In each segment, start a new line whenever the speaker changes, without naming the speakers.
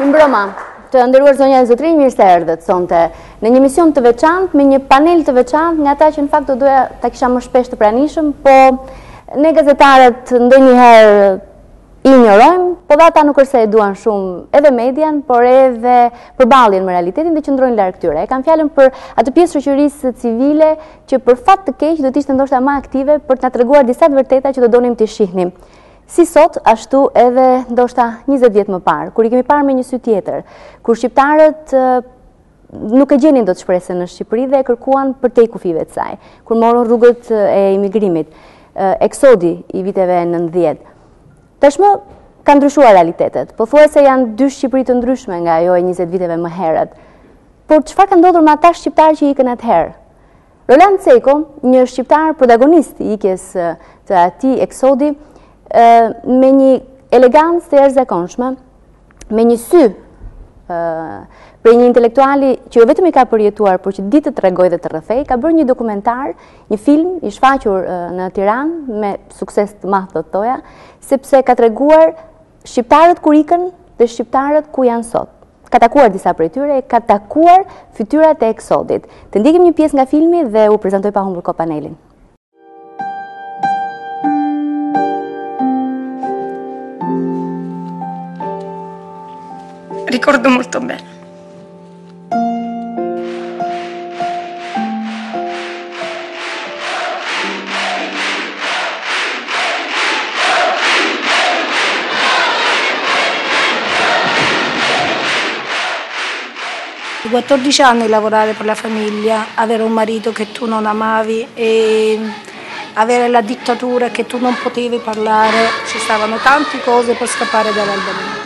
Mbrëma, të nderuar zonja e zotrinj, mirë se erdhët sonte në një emision të veçantë me një panel të veçantë nga ata që në fakt do doja ta kisha më shpesh të pranishëm, po ne gazetarët ndonjëherë i injorojmë, po dhe ata nuk është se e duan shumë edhe median, por edhe përballjen me realitetin dhe qëndrojnë larg tyre. E kam fjalën për atë pjesë shoqërisë civile që për fat të keq do të ishte ndoshta më aktive për të na treguar disa të vërteta që do donim të shihnim. Si sot, ashtu edhe ndoshta 20 vjet më parë, kur i kemi parë me një sy tjetër, kur shqiptarët nuk e gjenin dot shpresën në Shqipëri dhe e kërkuan për te kufive të saj, kur morën rrugët e imigrimit, eksodi i viteve 90. Tashmë ka ndryshuar realitetet, pothuajse janë dy Shqipëri të ndryshme nga ajo e 20 viteve më herët. Por çfarë ka ndodhur me ata shqiptarë që ikën atëherë? Roland Ceko, një shqiptar protagonist i ikjes të atij eksodi, me një elegancë të jashtëzakonshme, me një sy për një intelektuali që jo vetëm i ka përjetuar, por që ditë të tregoj dhe të rrëfej, ka bërë një dokumentar, një film i shfaqur në Tiranë me sukses të madh të thoja, sepse ka treguar shqiptarët kur ikën dhe shqiptarët ku janë sot. Ka takuar disa prej tyre, ka takuar fytyrat e eksodit. Të ndjekim një pjesë nga filmi dhe u prezantoj pa humbur kohë panelin.
Ricordo molto bene.
I 14 anni lavorare per la famiglia, avere un marito che tu non amavi e avere la dittatura che tu non potevi parlare, ci stavano tante cose per scappare dall'Albania.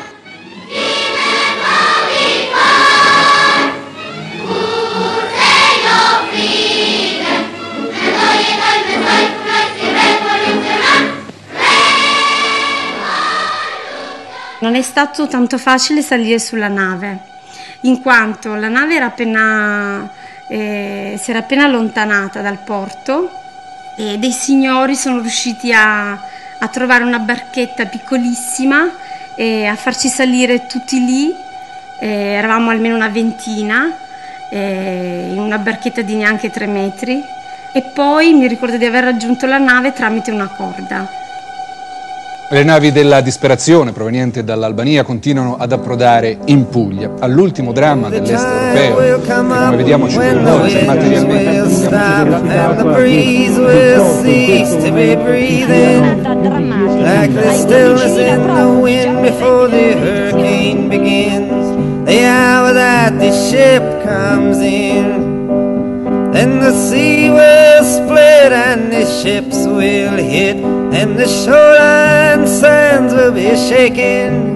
Non è stato tanto facile salire sulla nave, in quanto la nave era si era appena allontanata dal porto e dei signori sono riusciti a trovare una barchetta piccolissima e a farci salire tutti lì, eravamo almeno una ventina, in una barchetta di neanche 3 metri, e poi mi ricordo di aver raggiunto la nave tramite una corda.
Le navi della disperazione provenienti dall'Albania continuano ad approdare in Puglia, all'ultimo dramma dell'est europeo, che come vediamo ci coinvolge materialmente.
Then the sea will split and the ships will hit and the shoreline sands will be shaking.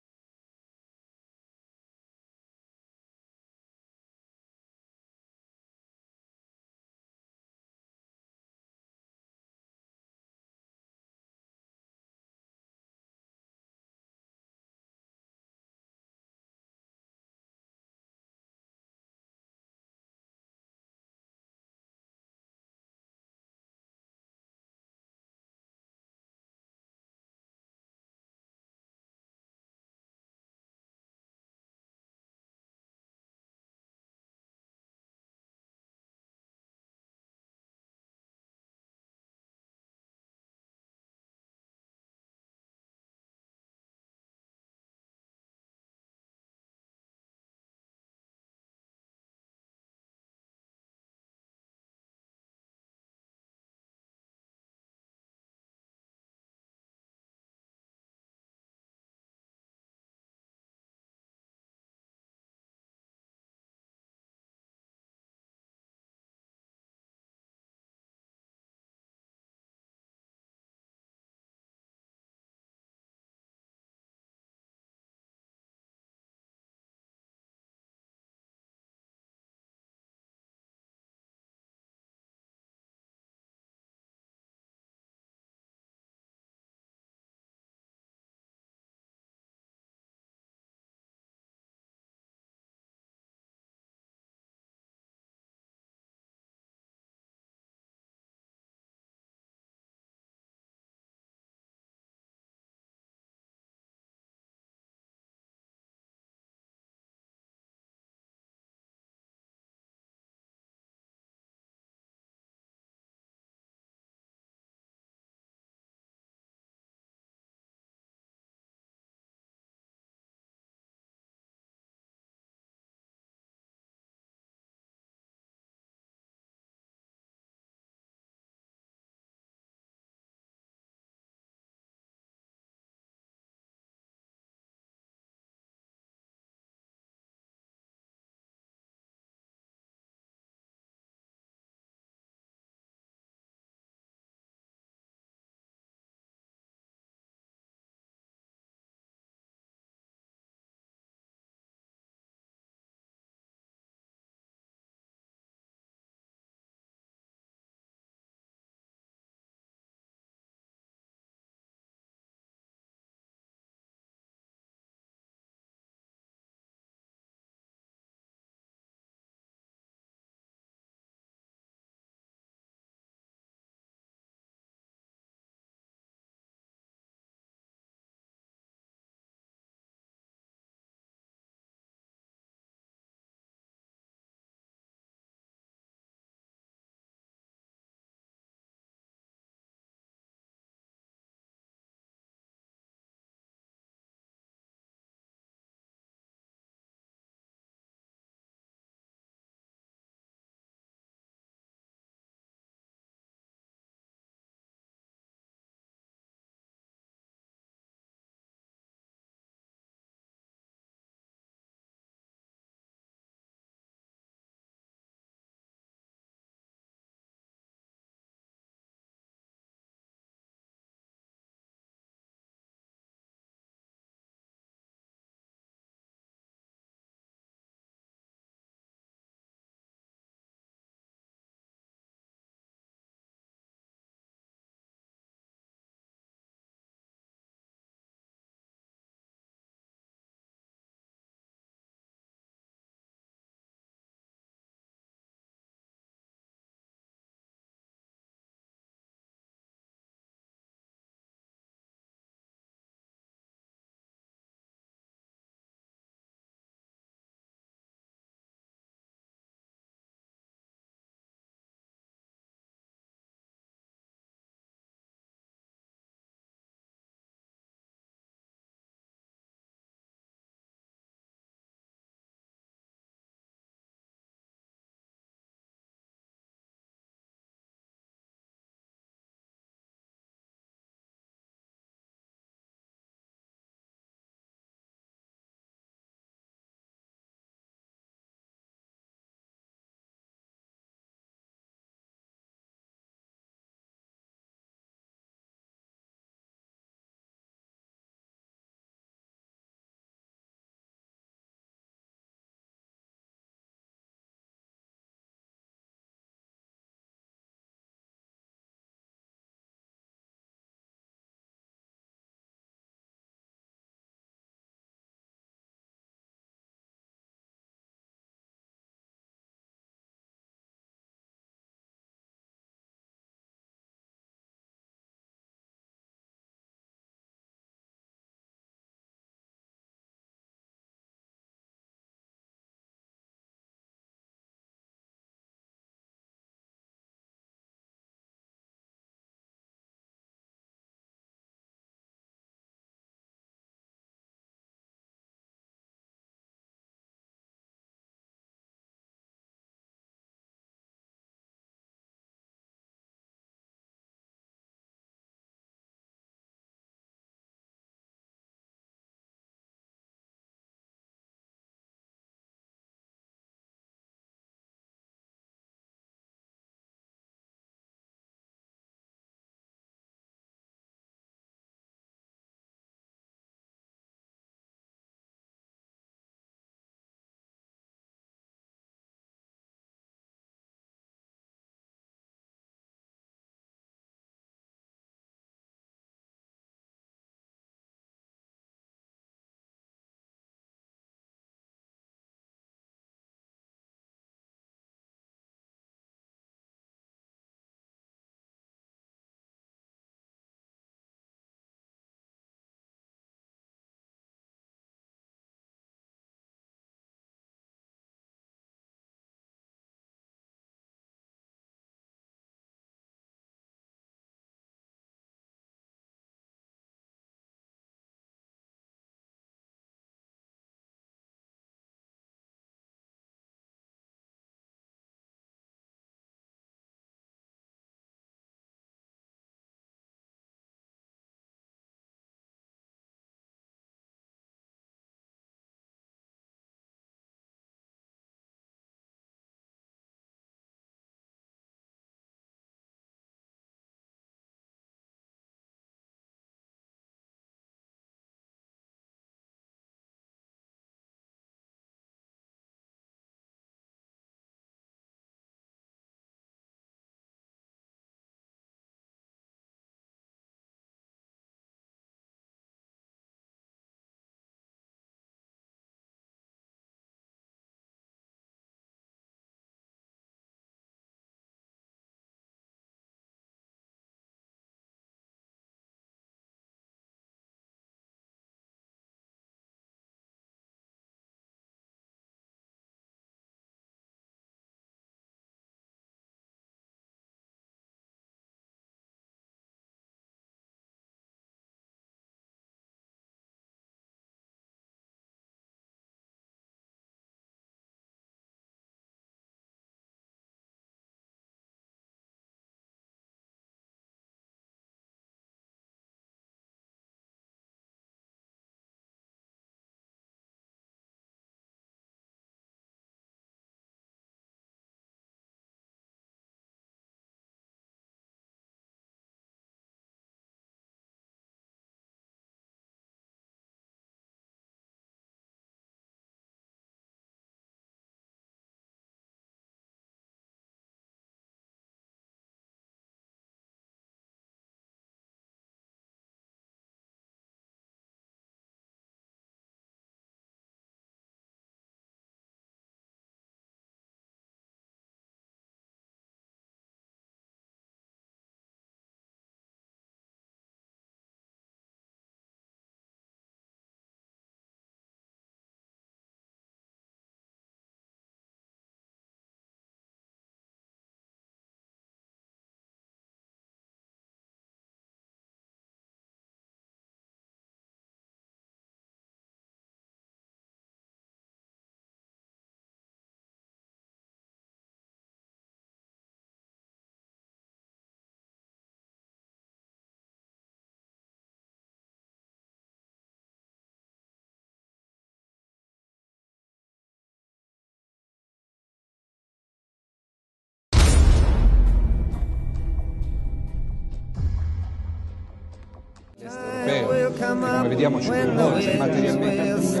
Europeo, che come vediamo ci coinvolge materialmente.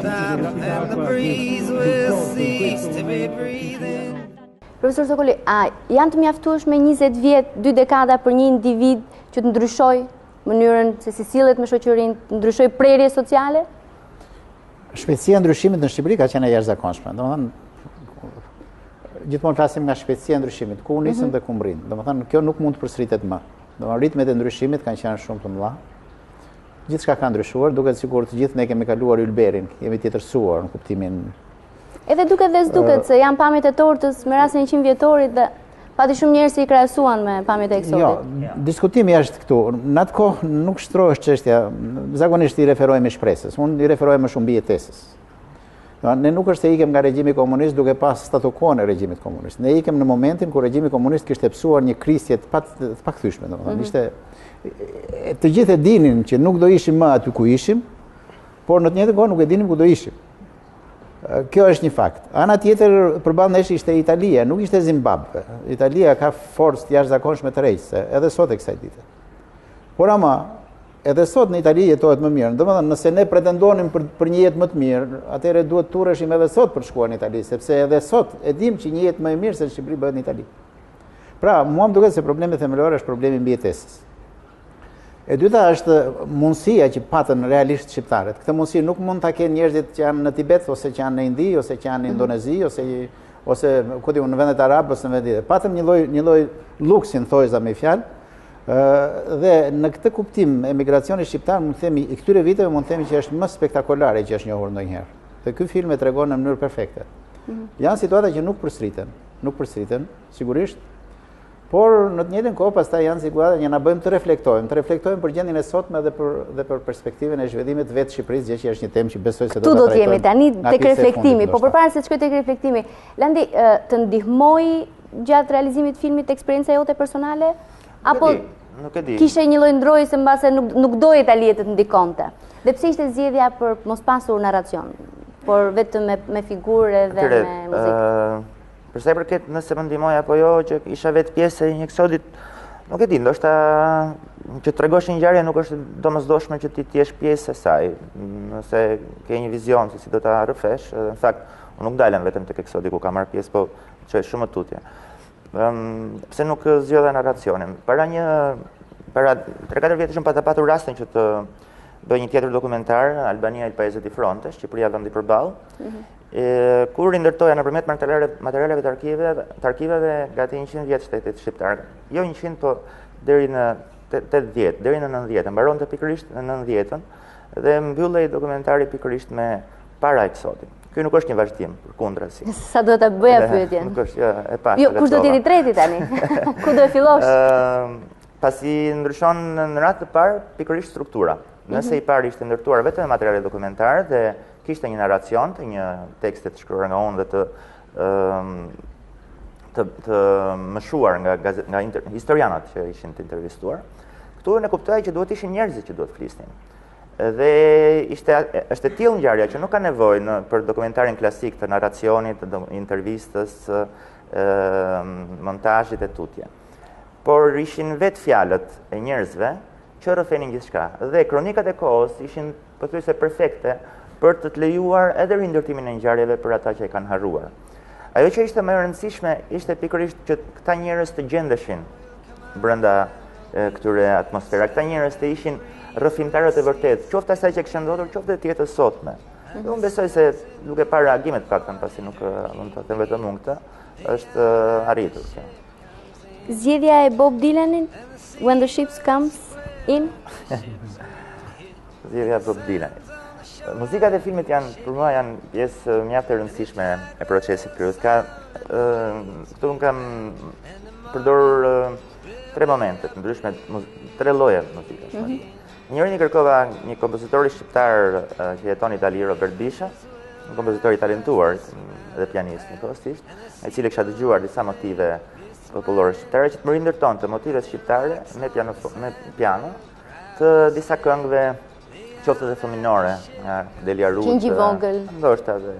Profesor Sokoli, janë të mjaftueshme 20 vjet, 2 dekada për një individ që të ndryshoj mënyrën se si sillet me shoqërinë, të ndryshoj prerje sociale?
Shpejtësia e ndryshimit në Shqipëri ka qenë e jashtëzakonshme. Domethënë, gjithmonë flasim nga shpejtësia e ndryshimit, ku nisëm dhe ku mbrin. Domethënë, kjo nuk mund të përsëritet më. Domethënë, ritmet e ndryshimit kanë qenë shumë të mëdha. Gjithçka ka ndryshuar, duket sikur të gjithë ne kemi kaluar ylberin, jemi tjetërsuar në kuptimin.
Edhe duket dhe s'duket se janë pamjet e tortës me rastin e 100 vjetorit dhe pati shumë njerëz që i krahasuan me pamjet e eksotit.
Jo, diskutimi është këtu. Në atë kohë nuk shtrohesh çështja, zakonisht i referohemi shpresës. Unë i referoj më shumë bijetesës. Ne nuk është se ikem nga regjimi komunist duke pas statu quo-n e regjimit komunist. Ne ikem në momentin kur regjimi komunist kishte psuar një krisje të pakthyeshme, domethënë ishte të gjithë e dinin që nuk do ishim më aty ku ishim, por në të njëjtën kohë nuk e dinim ku do ishim. Kjo është një fakt. Ana tjetër përballë nesh ishte Italia, nuk ishte Zimbabwe. Italia ka forcë të jashtëzakonshme të rregjse, edhe sot e kësaj dite. Por ama edhe sot në Itali jetohet më mirë. Domethënë, nëse ne pretendonim për një jetë më të mirë, atëherë duhet turreshim edhe sot për të shkuar në Itali, sepse edhe sot e dim që një jetë më e mirë se në Shqipëri bëhet në Itali. Pra, mua më duket se problemi themelor është problemi i mbijetesës. E dyta është mundësia që patën realisht shqiptarët. Këtë mundësi nuk mund ta kenë njerëzit që janë në Tibet, ose që janë në Indi, ose që janë në Indonezi, ose ku diun në vendet arabe ose në vendet. Patëm një lloj luksin thojza me fjalë. Dhe në këtë kuptim emigracioni shqiptar mund të themi i këtyre viteve mund të themi që është më spektakolare që është njohur ndonjëherë. Dhe ky film e tregon në mënyrë perfekte. Janë situata që nuk përsëriten, sigurisht. Por në të njëjtën kohë pastaj janë situata që na bëjmë të reflektojmë për gjendjen e sotme dhe për perspektivën e zhvillimit vetë Shqipërisë, gjë që është një temë që besoj se
do të jemi tani tek reflektimi, po përpara se të shkoj tek reflektimi, Landi, të ndihmoi gjatë realizimit të filmit eksperjenca jote personale apo
nuk e di.
Kishe një lloj ndrojë se mbase nuk doje Italia të ndikonte. Dhe pse ishte zgjedhja për mos pasur narracion, por vetëm me figurë dhe me muzikë?
Përsa i përket nëse më ndihmoi apo jo që isha vetë pjesë e një eksodit, nuk e di, ndoshta që tregosh një ngjarje nuk është domosdoshme që ti jesh pjesë e saj. Nëse ke një vizion se si do ta rrëfesh, në fakt unë nuk dalem vetëm tek eksodi ku kam marrë pjesë, po çoj shumë më tutje. Pse nuk zgjodha narracionin? Para 3-4 vjetësh më patur rastin që të bëj një tjetër dokumentar, Albania il paese di fronte, Shqipëria vendi përballë. Kur rindërtoja nëpërmjet materialeve të arkiveve gati 100 vjet shtetit shqiptar. Jo 100, po deri në 80, deri në 90, mbaronte pikërisht në 90-ën dhe mbyllej dokumentari pikërisht me para eksodit. Ky nuk është një vazhdim, përkundrazi.
Sa do ta bëja pyetjen?
Nuk është, jo, e pastë.
Jo, kush do të jeti treti tani? Ku do e fillosh?
Pasi ndryshon në radhë të parë pikërisht struktura. Nëse i pari ishte ndërtuar vetëm me materiale dokumentar dhe kishte një narracion të një tekste të shkruar nga unë dhe të mëshuar nga historianët që ishin të intervistuar, këtu ne kuptoj që duhet ishin njerëzit që duhet flisnin. Dhe është e tillë ngjarja që nuk ka nevojë për dokumentarin klasik të narracionit, të intervistës, montazhit e tutje. Por ishin vetë fjalët e njerëzve që rrëfenin gjithçka. Dhe kronikat e kohës ishin pothuajse perfekte për të lejuar edhe rindërtimin e ngjarjeve për ata që e kanë harruar. Ajo që ishte më e rëndësishme ishte pikërisht që këta njerëz të gjendeshin brenda këtyre atmosfera. Këta njerëz të ishin rrëfimtarët e vërtetë, qoftë asaj që kishte ndodhur, qoftë të jetës sotme. Dhe unë besoj se duke parë reagimet paktën, pasi nuk mund të them vetëm unë këtë, është arritur.
Zgjedhja e Bob Dylanit, When the Ships Comes In?
Zgjedhja e Bob Dylanit. Muzikat e filmit për mua janë pjesë mjaft e rëndësishme e procesit krijues. Këtu unë kam përdor 3 momente të ndryshme, 3 lloje muzikash. Njërin i kërkova një kompozitor shqiptar që jeton në Itali, Robert Bisha, një kompozitor i talentuar dhe pianist njëkohësisht, i cili kisha dëgjuar disa motive popullore shqiptare që të më rindërtonte motivet shqiptare me piano të disa këngëve qoftë dhe fëminore, nga Delia Ruth,
Qingji Vogël,
ndoshta dhe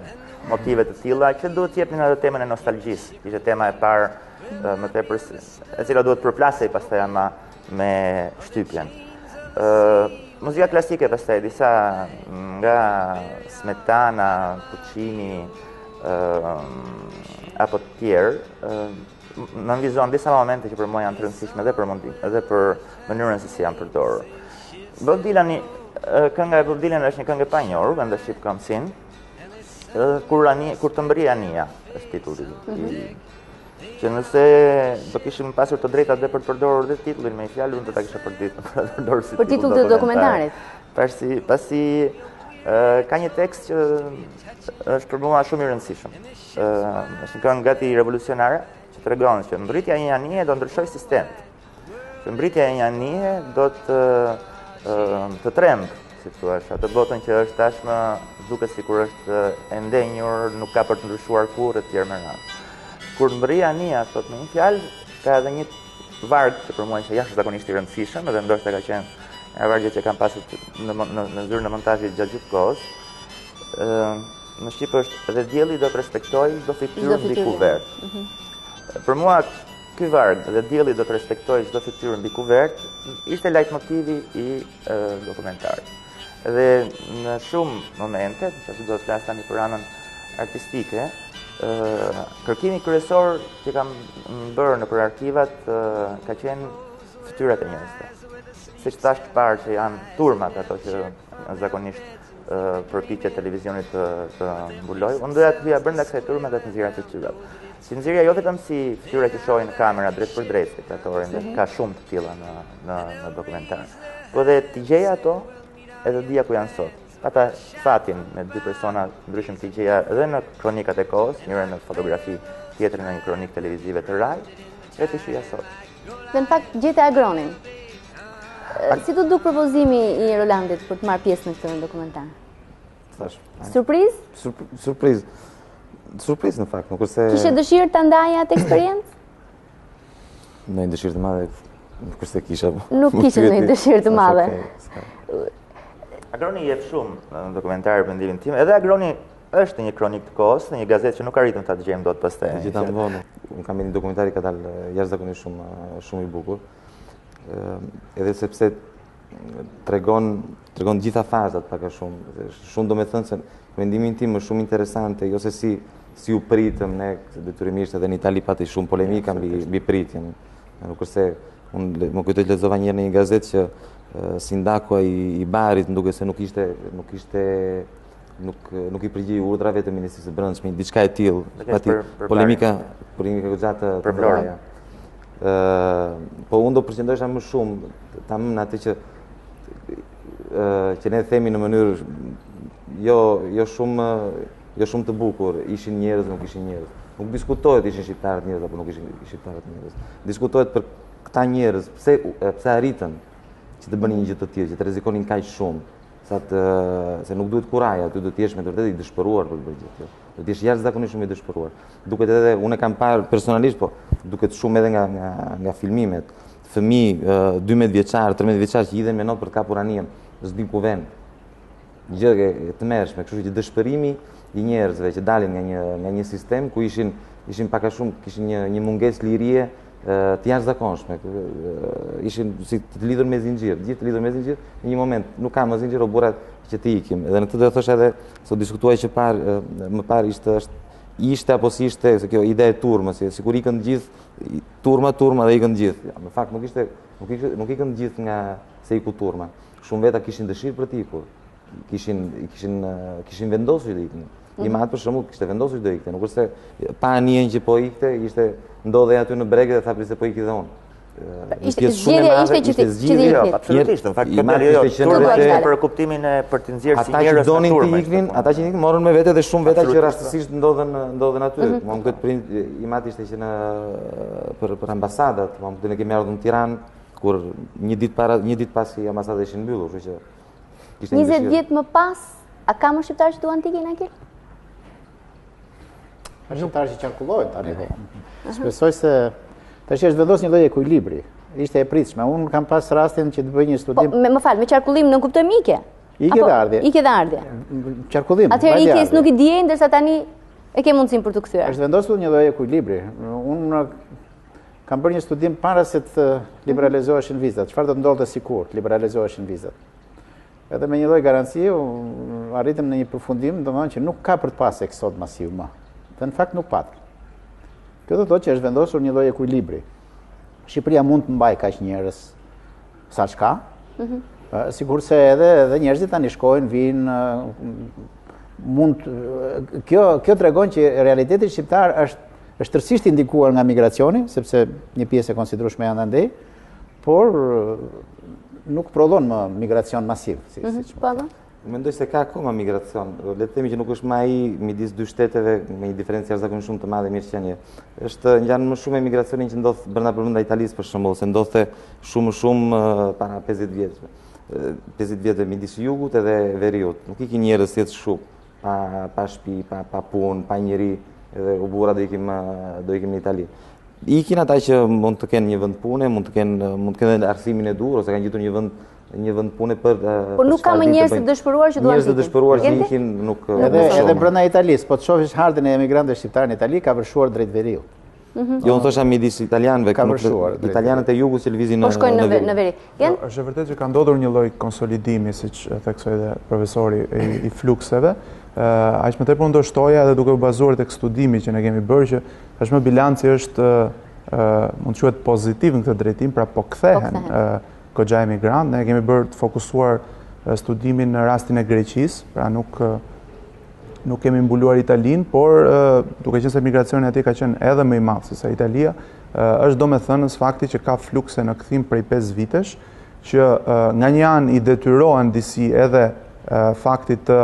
motive të tilla që duhet të jepnin atë temën e nostalgjisë. Ishte tema e parë më tepër e cila duhet përplasej pastaj ama me shtypjen. Muzika klasike pastaj, disa nga Smetana, Puccini, apo të tjerë, në nënvizon disa momente që për mua janë të rëndësishme edhe për mënyrën se si janë përdorur. Kënga e Bob Dylan është një këngë e panjohur, When the Ship Comes In, kur të mbërri ania është titulli. Që nëse do kishim pasur të drejtat dhe për të përdorur dhe titullin me fjalë, unë do ta kisha përdorur si
për titull të dokumentarit.
Pasi ka një tekst që është për mua shumë i rëndësishëm. Është një këngë gati revolucionare që tregon që mbërritja e një anie do ndryshojë sistemin. Që mbërritja e një anie do të trembë, si thua, atë botën që është tashmë duket sikur është e ndenjur, nuk ka për të ndryshuar kurrë etj. Me radhë. Kur mbërri ania, thot me një fjalë, ka edhe një varg që për mua është jashtëzakonisht i rëndësishëm, edhe ndoshta ka qenë e vargjet që kanë pasur në zyrën e montazhit gjatë gjithë kohës. Në shqip është dhe dielli do të respektojë çdo fytyrë mbi kuvert. Për mua ky varg dhe dielli do të respektojë çdo fytyrë mbi kuvert ishte leitmotivi i dokumentarit. Dhe në shumë momente, që do të flas tani për anën artistike, kërkimi kryesor që kam bërë nëpër arkivat ka qenë fytyrat e njerëzve. Siç thash parë që janë turmat ato që zakonisht përpiqet televizionit të mbuloj, unë doja të hyja brenda kësaj turme dhe të nxjerrja fytyrat. Si nxjerrja jo vetëm si fytyra që shohin në kamera drejt për drejt spektatorin, dhe ka shumë të tilla në dokumentar, po dhe t'i gjeja ato edhe dia ku janë sot. Ata fatin me dy persona ndryshëm t'i gjeja edhe në kronikat e kohës, njërin në fotografi, tjetrin në një kronik televizive të Rai, e t'i shija sot.
Dhe në fakt gjete Agronin. Si të duk propozimi i Rolandit për të marrë pjesë në këtë dokumentar? Surprizë?
Surprizë në fakt, nuk është se...
Kishe dëshirë të ndaja atë eksperiencë?
Në një dëshirë të madhe, nuk është se kisha...
Nuk kishe në një dëshirë të madhe.
Agroni jep shumë në dokumentarë për mendimin tim, edhe Agroni është një kronik të kohës, në një gazetë që nuk arritëm ta dëgjojmë dot pastaj.
Gjithanë vonë, unë kam një dokumentari ka dalë jashtëzakonisht shumë i bukur. Edhe sepse tregon gjitha fazat pak a shumë. Shumë do me thënë se mendimin tim është shumë interesante, jo se si u pritëm ne, detyrimisht edhe në Itali pati shumë polemika mbi pritjen. Nuk është se unë më kujtoj të lexova një herë në një gazetë që sindakua i Barit nduke se nuk i përgjigj urdhrave të Ministrisë së Brendshme, diçka e tillë. Pati polemika gjatë të vëraja. Po unë do përqendrohesha më shumë tamam në atë që ne themi në mënyrë jo shumë të bukur, ishin njerëz, nuk ishin njerëz. Nuk diskutohet ishin shqiptarët njerëz apo nuk ishin shqiptarët njerëz. Diskutohet për këta njerëz, pse arritën që të bënin një gjë të tillë, që të rrezikonin kaq shumë, se nuk duhet kuraja, ty duhet të jesh me të vërtetë i dëshpëruar për të bërë gjë të tillë. Duhet të jesh jashtëzakonisht shumë i dëshpëruar. Duket edhe unë kam parë personalisht, po duket shumë edhe nga filmimet, fëmijë 12 vjeçar, 13 vjeçar që hidhen me not për të kapur anien, s'din ku vën. Gjë e tmerrshme, kështu që dëshpërimi i njerëzve që dalin nga një sistem ku ishin pak a shumë, kishin një mungesë lirie të jashtëzakonshme, ishin si të lidhur me zinxhir, gjithë të lidhur me zinxhir, në një moment nuk ka më zinxhir o burrat që të ikim. Edhe në këtë do të thosh edhe se diskutuaj që më parë ishte apo si ishte se kjo ide e turmës, sikur ikën të gjithë turma dhe ikën të gjithë. Në fakt nuk ikën të gjithë nga se iku turma. Shumë veta kishin dëshirë për të ikur. Kishin vendosur të iknin. Imat për shembull kishte vendosur të ikte, nuk është se pa anijen që po ikte, ndodhej aty në breg dhe tha prisë po iki dhe unë.
Zgjedhja ishte që të ikni.
Absolutisht, në fakt turma për kuptimin e për të nxjerrë si njerëz në turmë.
Ata që iknin morën me vete dhe shumë veta që rastësisht ndodhen aty. Më këtë prind Imat ishte që për ambasadat, më ne kemi ardhur në Tiranë kur një ditë pas që ambasadat ishin mbyllur, kështu që
20 vjet më pas, a ka më shqiptarë që duan të ikin Akil?
Ka shqiptarë që qarkullojnë tani. Shpresoj se tash është vendosur një lloj ekuilibri. Ishte e pritshme. Unë kam pas rastin që të bëj një studim.
Më fal, me qarkullim nuk kuptojmë ikje.
Ikje dhe ardhje.
Ikje dhe ardhje.
Qarkullim.
Atëherë ikjes nuk i dijej ndërsa tani e ke mundësinë për të kthyer.
Është vendosur një lloj ekuilibri. Unë kam bërë një studim para se të liberalizoheshin vizat. Çfarë do të ndodhte sikur liberalizoheshin vizat? Edhe me një lloj garancie arritëm në një përfundim, domethënë që nuk ka për të pasur eksod masiv më. Dhe në fakt nuk pat. Kjo do të thotë që është vendosur një lloj ekuilibri. Shqipëria mund të mbajë kaq njerëz sa çka. Sigurisht se edhe njerëzit tani shkojnë, vinë, mund kjo tregon që realiteti shqiptar është tërësisht indikuar nga migracioni, sepse një pjesë e konsiderueshme janë andej, por nuk prodhon më migracion masiv.
Mendoj se ka akoma migracion. Le të themi që nuk është më ai midis dy shteteve me një diferencë jashtëzakonisht shumë të madhe mirëqenie. Janë më shumë emigracionin që ndodh brenda përmenda Italisë për shembull, se ndodhte shumë para 50 vjetëve. 50 vjetë midis jugut edhe veriut. Nuk ikin njerëz jetë shumë, pa shtëpi, pa punë, pa njeri, edhe u burra do ikim në Itali. Ikin ata që mund të kenë një vend pune, mund të kenë arsimin e dur, ose kanë gjetur një vend pune për
por nuk ka më njerëz të dëshpëruar që duan
njerëz të dëshpëruar që ikin nuk
edhe brenda Italisë, po të shohësh hardën e emigrantëve shqiptarë në Itali ka vërshuar drejt veriut.
Jo, unë thosha midis italianëve, italianët e jugut që lëvizin
në veri.
Është vërtet që ka ndodhur një lloj konsolidimi, siç theksoi dhe profesori, i flukseve. Aq më tepër do shtoja edhe duke u bazuar tek studimi që ne kemi bërë që tashmë bilanci është mund të quhet pozitiv në këtë drejtim, pra po kthehen goxha emigrant. Ne kemi bërë të fokusuar studimin në rastin e Greqisë, pra nuk kemi mbuluar Italinë, por duke qenë se migracioni atje ka qenë edhe më i madh se sa Italia, është domethënës fakti që ka flukse në kthim prej 5 vitesh, që nga një anë i detyrohen disi edhe faktit të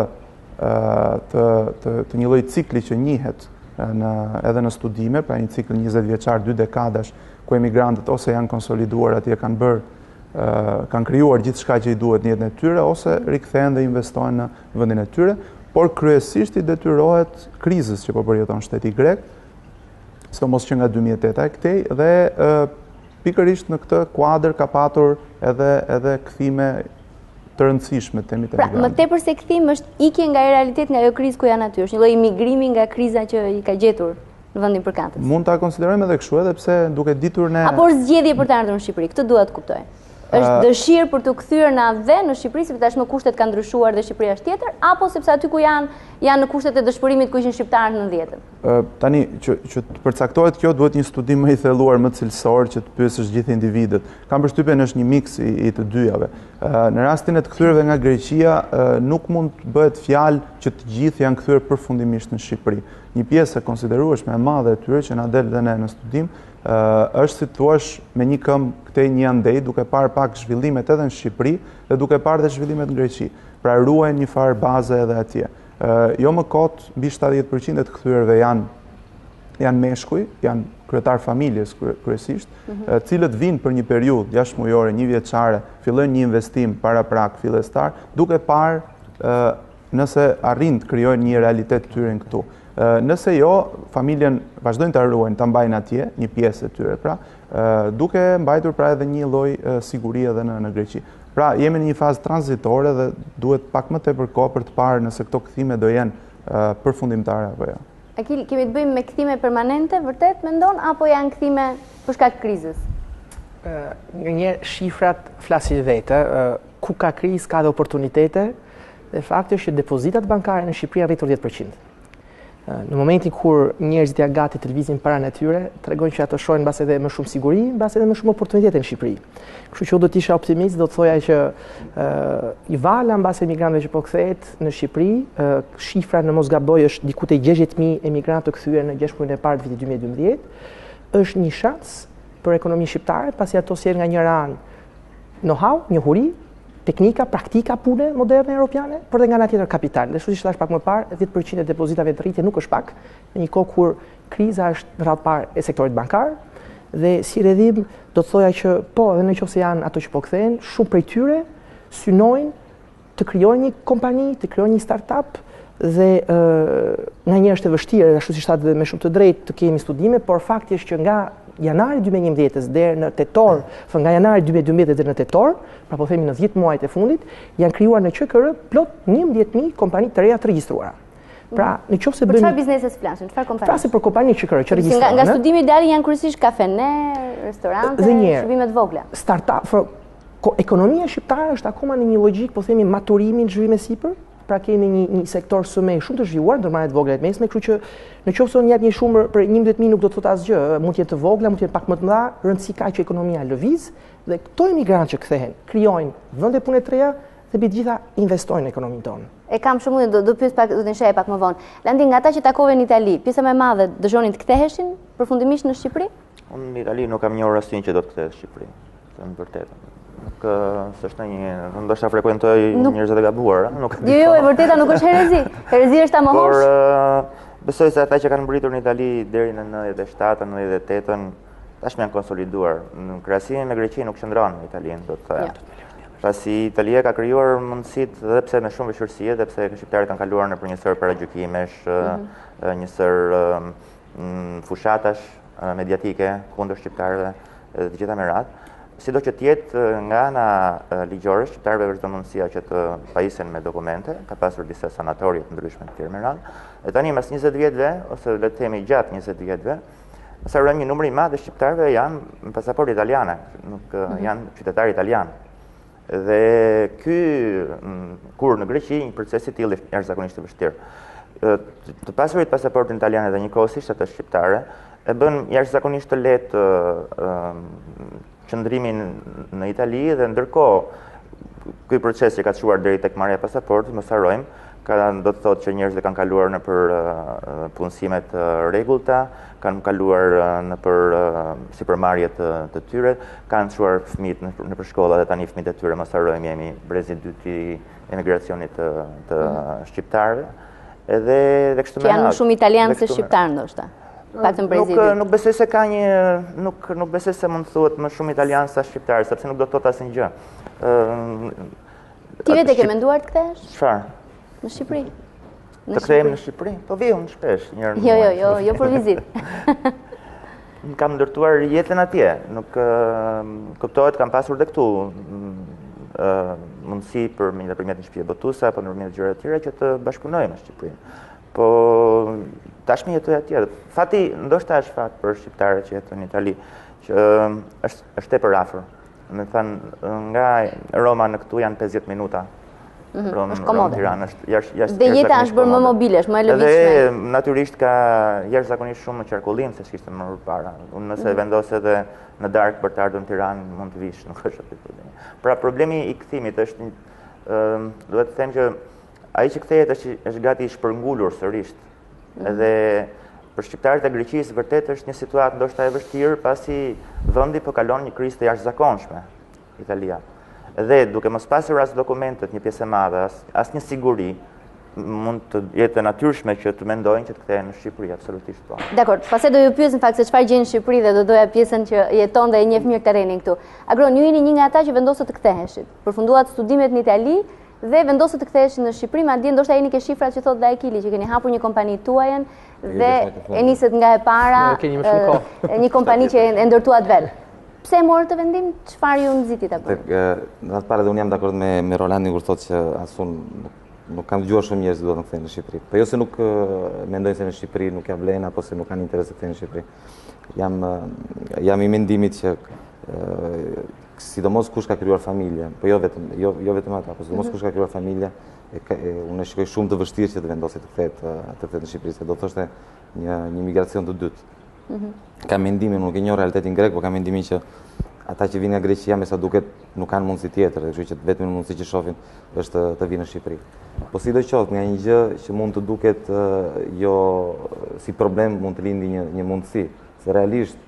një lloj cikli që njihet edhe në studime, pra një cikël 20 vjeçar, 2 dekadash, ku emigrantët ose janë konsoliduar atje, kanë krijuar gjithçka që i duhet në jetën e tyre, ose rikthehen dhe investojnë në vendin e tyre. Por kryesisht i detyrohet krizës që po përjeton shteti grek, sidomos që nga 2008 e këtej, dhe pikërisht në këtë kuadër ka patur edhe kthime të rëndësishme të temit e migrantëve.
Pra, më tepër se kthim është ikje nga realitet nga ajo krizë ku janë aty, është një lloj migrimi nga kriza që i ka gjetur në vendin përkatës.
Mund ta konsiderojmë edhe kështu, edhe pse duke ditur ne
apo zgjedhje për të ardhur në Shqipëri, këtë dua të kuptoj. Është dëshirë për të kthyer në dhe në Shqipëri, sepse tashmë kushtet kanë ndryshuar dhe Shqipëria është tjetër, apo sepse aty ku janë në kushtet e dëshpërimit ku ishin shqiptarët në 90-ën?
Tani që të përcaktohet kjo duhet një studim më i thelluar, më cilësor, që të pyesësh gjithë individët. Kam përshtypjen është një miks i të dyjave. Në rastin e të kthyrëve nga Greqia nuk mund të bëhet fjalë që të gjithë janë kthyer përfundimisht në Shqipëri. Një pjesë e konsiderueshme e madhe e tyre që na del dhe ne në studim është si thuash me një këmbë këtej një andej, duke parë pak zhvillimet edhe në Shqipëri dhe duke parë dhe zhvillimet në Greqi. Pra ruajnë një farë baze edhe atje. Jo më kot, mbi 70% e të kthyrëve janë meshkuj, janë kryetar familjes kryesisht, cilët vinë për një periudhë 6 mujore, 1 vjeçare, fillojnë një investim paraprak fillestar, duke parë nëse arrin të krijojnë një realitet të tyre këtu. Nëse jo, familjen vazhdojnë të ruajnë, të mbajnë atje, një pjesë e tyre, pra, duke mbajtur pra edhe një lloj sigurie edhe në Greqi. Pra, jemi në një fazë tranzitore dhe duhet pak më tepër kohë për të parë nëse këto kthime do jenë përfundimtare apo jo.
Akil, kemi të bëjmë me kthime permanente, vërtet mendon, apo janë kthime për shkak të krizës?
Një shifrat flasin vetë, ku ka krizë ka dhe oportunitete, dhe fakti është që depozitat bankare në Shqipëri arritur 10%. Në momentin kur njerëzit janë gati të lëvizin para në tyre, tregojnë që ato shohin mbas edhe më shumë siguri, mbas edhe më shumë oportunitete në Shqipëri. Kështu që do të isha optimist, do të thoja që i vala mbas emigrantëve që po kthehet në Shqipëri, shifra në mos gaboj është diku te 60.000 emigrantë të kthyer në 6 muajin e parë të vitit 2012, është një shans për ekonominë shqiptare, pasi ato sjellin nga njëra anë know-how, njohuri, teknika, praktika pune moderne europiane, por dhe nga ana tjetër kapital. Dhe kështu si thash pak më parë, 10% e depozitave të rritje nuk është pak, në një kohë kur kriza është në radhë parë e sektorit bankar, dhe si redhim do të thoja që po, edhe nëse janë ato që po kthehen, shumë prej tyre synojnë të krijojnë një kompani, të krijojnë një startup, dhe nga një është e vështirë, ashtu si thatë me shumë të drejtë të kemi studime, por fakti është që nga janari 2011 deri në tetor, nga janari 2012 deri në tetor, pra po themi në 10 muajt e fundit, janë krijuar në QKR plot 11.000 kompani të reja të regjistruara. Pra, nëse
bëjmë çfarë bizneses flasin, çfarë kompani?
Flasim për kompani QKR që regjistrojnë.
Nga studimi ideali janë kryesisht kafene, restorante, shërbime të vogla.
Startup, Ekonomia shqiptare është akoma në një logjik, po themi, maturimi në zhvillime sipër. Pra kemi një sektor SME shumë të zhvilluar, ndërmarrjet vogla e mesme, kështu që në qoftë se unë jap një shumër për 11.000 nuk do të thotë asgjë, mund të jetë të vogla, mund të jetë pak më të mëdha, rëndësi ka që ekonomia lëviz dhe këto emigrantë që kthehen, krijojnë vende pune të reja dhe mbi të gjitha investojnë në ekonominë tonë.
E kam shumë do pyes pak, do të sheh pak më vonë. Landi, nga ata që takove në Itali, pjesa më e madhe dëgjonin të ktheheshin përfundimisht në Shqipëri?
Unë në Itali nuk kam njohur asnjë që do të kthehet në Shqipëri, të thënë vërtetën. Nuk s'është një, ndoshta frekuentoj njerëz të gabuar, nuk e di.
Jo, e vërteta nuk është herezi. Herezi është ta mohosh.
Por besoj se ata që kanë mbritur në Itali deri në 97-ën, 98-ën, tashmë janë konsoliduar. Në krahasim me Greqinë nuk qëndron në Italinë, do të thoya. Pasi Italia ka krijuar mundësitë edhe pse me shumë vështirësi, edhe pse shqiptarët kanë kaluar nëpër një sër paragjykimesh, një sër fushatash mediatike kundër shqiptarëve, të gjitha me radhë. Sido që tjetë nga ana ligjore, shqiptarëve është mundësia që të pajisen me dokumente, ka pasur disa sanatorje të ndryshme të tjerë me radhë. E tani mas 20 vjetëve, ose le të themi gjatë 20 vjetëve, sa rrëm një numër i madh të shqiptarëve janë me pasaportë italiane, nuk janë qytetarë italianë. Dhe ky kur në Greqi një proces i tillë është jashtëzakonisht të vështirë. Të pasurit pasaportën italiane dhe njëkohësisht atë shqiptare e bën jashtëzakonisht të lehtë qëndrimin në Itali dhe ndërkohë ky proces që ka çuar deri tek marrja e pasaportit, mos harrojmë, do të thotë që njerëzit kanë kaluar nëpër punësime të rregullta, kanë kaluar nëpër sipërmarrje të tyre, kanë çuar fëmijët nëpër shkolla dhe tani fëmijët e tyre, mos harrojmë, jemi brezi i dytë i emigracionit të shqiptarëve. Edhe kështu me radhë. Që janë shumë italianë se shqiptarë ndoshta. Nuk besoj se ka një, nuk besoj se mund të thuhet më shumë italianë sa shqiptarë, sepse nuk do të thotë asnjë gjë.
Ti vetë ke menduar të kthehesh?
Çfarë?
Në Shqipëri.
Të kthehem në Shqipëri? Po vi unë shpesh, njëherë në
muaj. Jo për vizitë.
Kam ndërtuar jetën atje, nuk kuptohet, kam pasur dhe këtu mundësi nëpërmjet një shtëpie botuese apo nëpërmjet gjëra të tjera që të bashkëpunoj me Shqipërinë. Po tashmë jetoj atje. Fati ndoshta është fat për shqiptarët që jetojnë në Itali, që është tepër afër. Me thënë, nga Roma në këtu janë 50 minuta.
Është komode.
Dhe
jeta është bërë më mobile, është më e lëvizshme.
Dhe natyrisht ka jashtëzakonisht shumë qarkullim se s'kishte më përpara. Unë nëse vendos edhe në darkë për të ardhur në Tiranë, mund të vish, nuk është aty problemi. Pra problemi i kthimit është, duhet të them që ai që kthehet është gati i shpërngulur sërish. Edhe për shqiptarët e Greqisë vërtet është një situatë ndoshta e vështirë pasi vendi po kalon një krizë të jashtëzakonshme, Italia. Dhe duke mos pasur as dokumentet, një pjesë e madhe, as një siguri, mund të jetë natyrshme që të mendojnë që të kthehen në Shqipëri, absolutisht po.
Dakor, pastaj do ju pyes në fakt se çfarë gjën në Shqipëri dhe do doja pjesën që jeton dhe e njeh mirë terrenin këtu. Agron, ju jeni një nga ata që vendosët të ktheheshit. Përfunduat studimet në Itali dhe vendosët të ktheheshin në Shqipëri, madje ndoshta jeni ke shifrat që thotë Daekili që keni hapur një kompani tuajën dhe e nisët nga e para një kompani që e ndërtuat vetë. Pse morët të vendim? Çfarë ju nxiti ta bëni?
Në atë parë dhe unë jam dakord me Rolandin kur thotë që as unë nuk kam dëgjuar shumë njerëz që duhet të kthehen në Shqipëri. Po jo se nuk mendojnë se në Shqipëri nuk ja vlen apo se nuk kanë interes të kthehen në Shqipëri. Jam i mendimit që sidomos kush ka krijuar familje, po jo vetëm ata, po sidomos kush ka krijuar familje, unë e shikoj shumë të vështirë që të vendosë të kthehet në Shqipëri, se do thoshte një migracion të dytë. Ka mendimin, nuk e njoh realitetin grek, po ka mendimin që ata që vinë nga Greqia me sa duket nuk kanë mundësi tjetër, kështu që vetëm mundësi që shohin është të vinë në Shqipëri. Po sidoqoftë, nga një gjë që mund të duket jo si problem, mund të lindi një mundësi, se realisht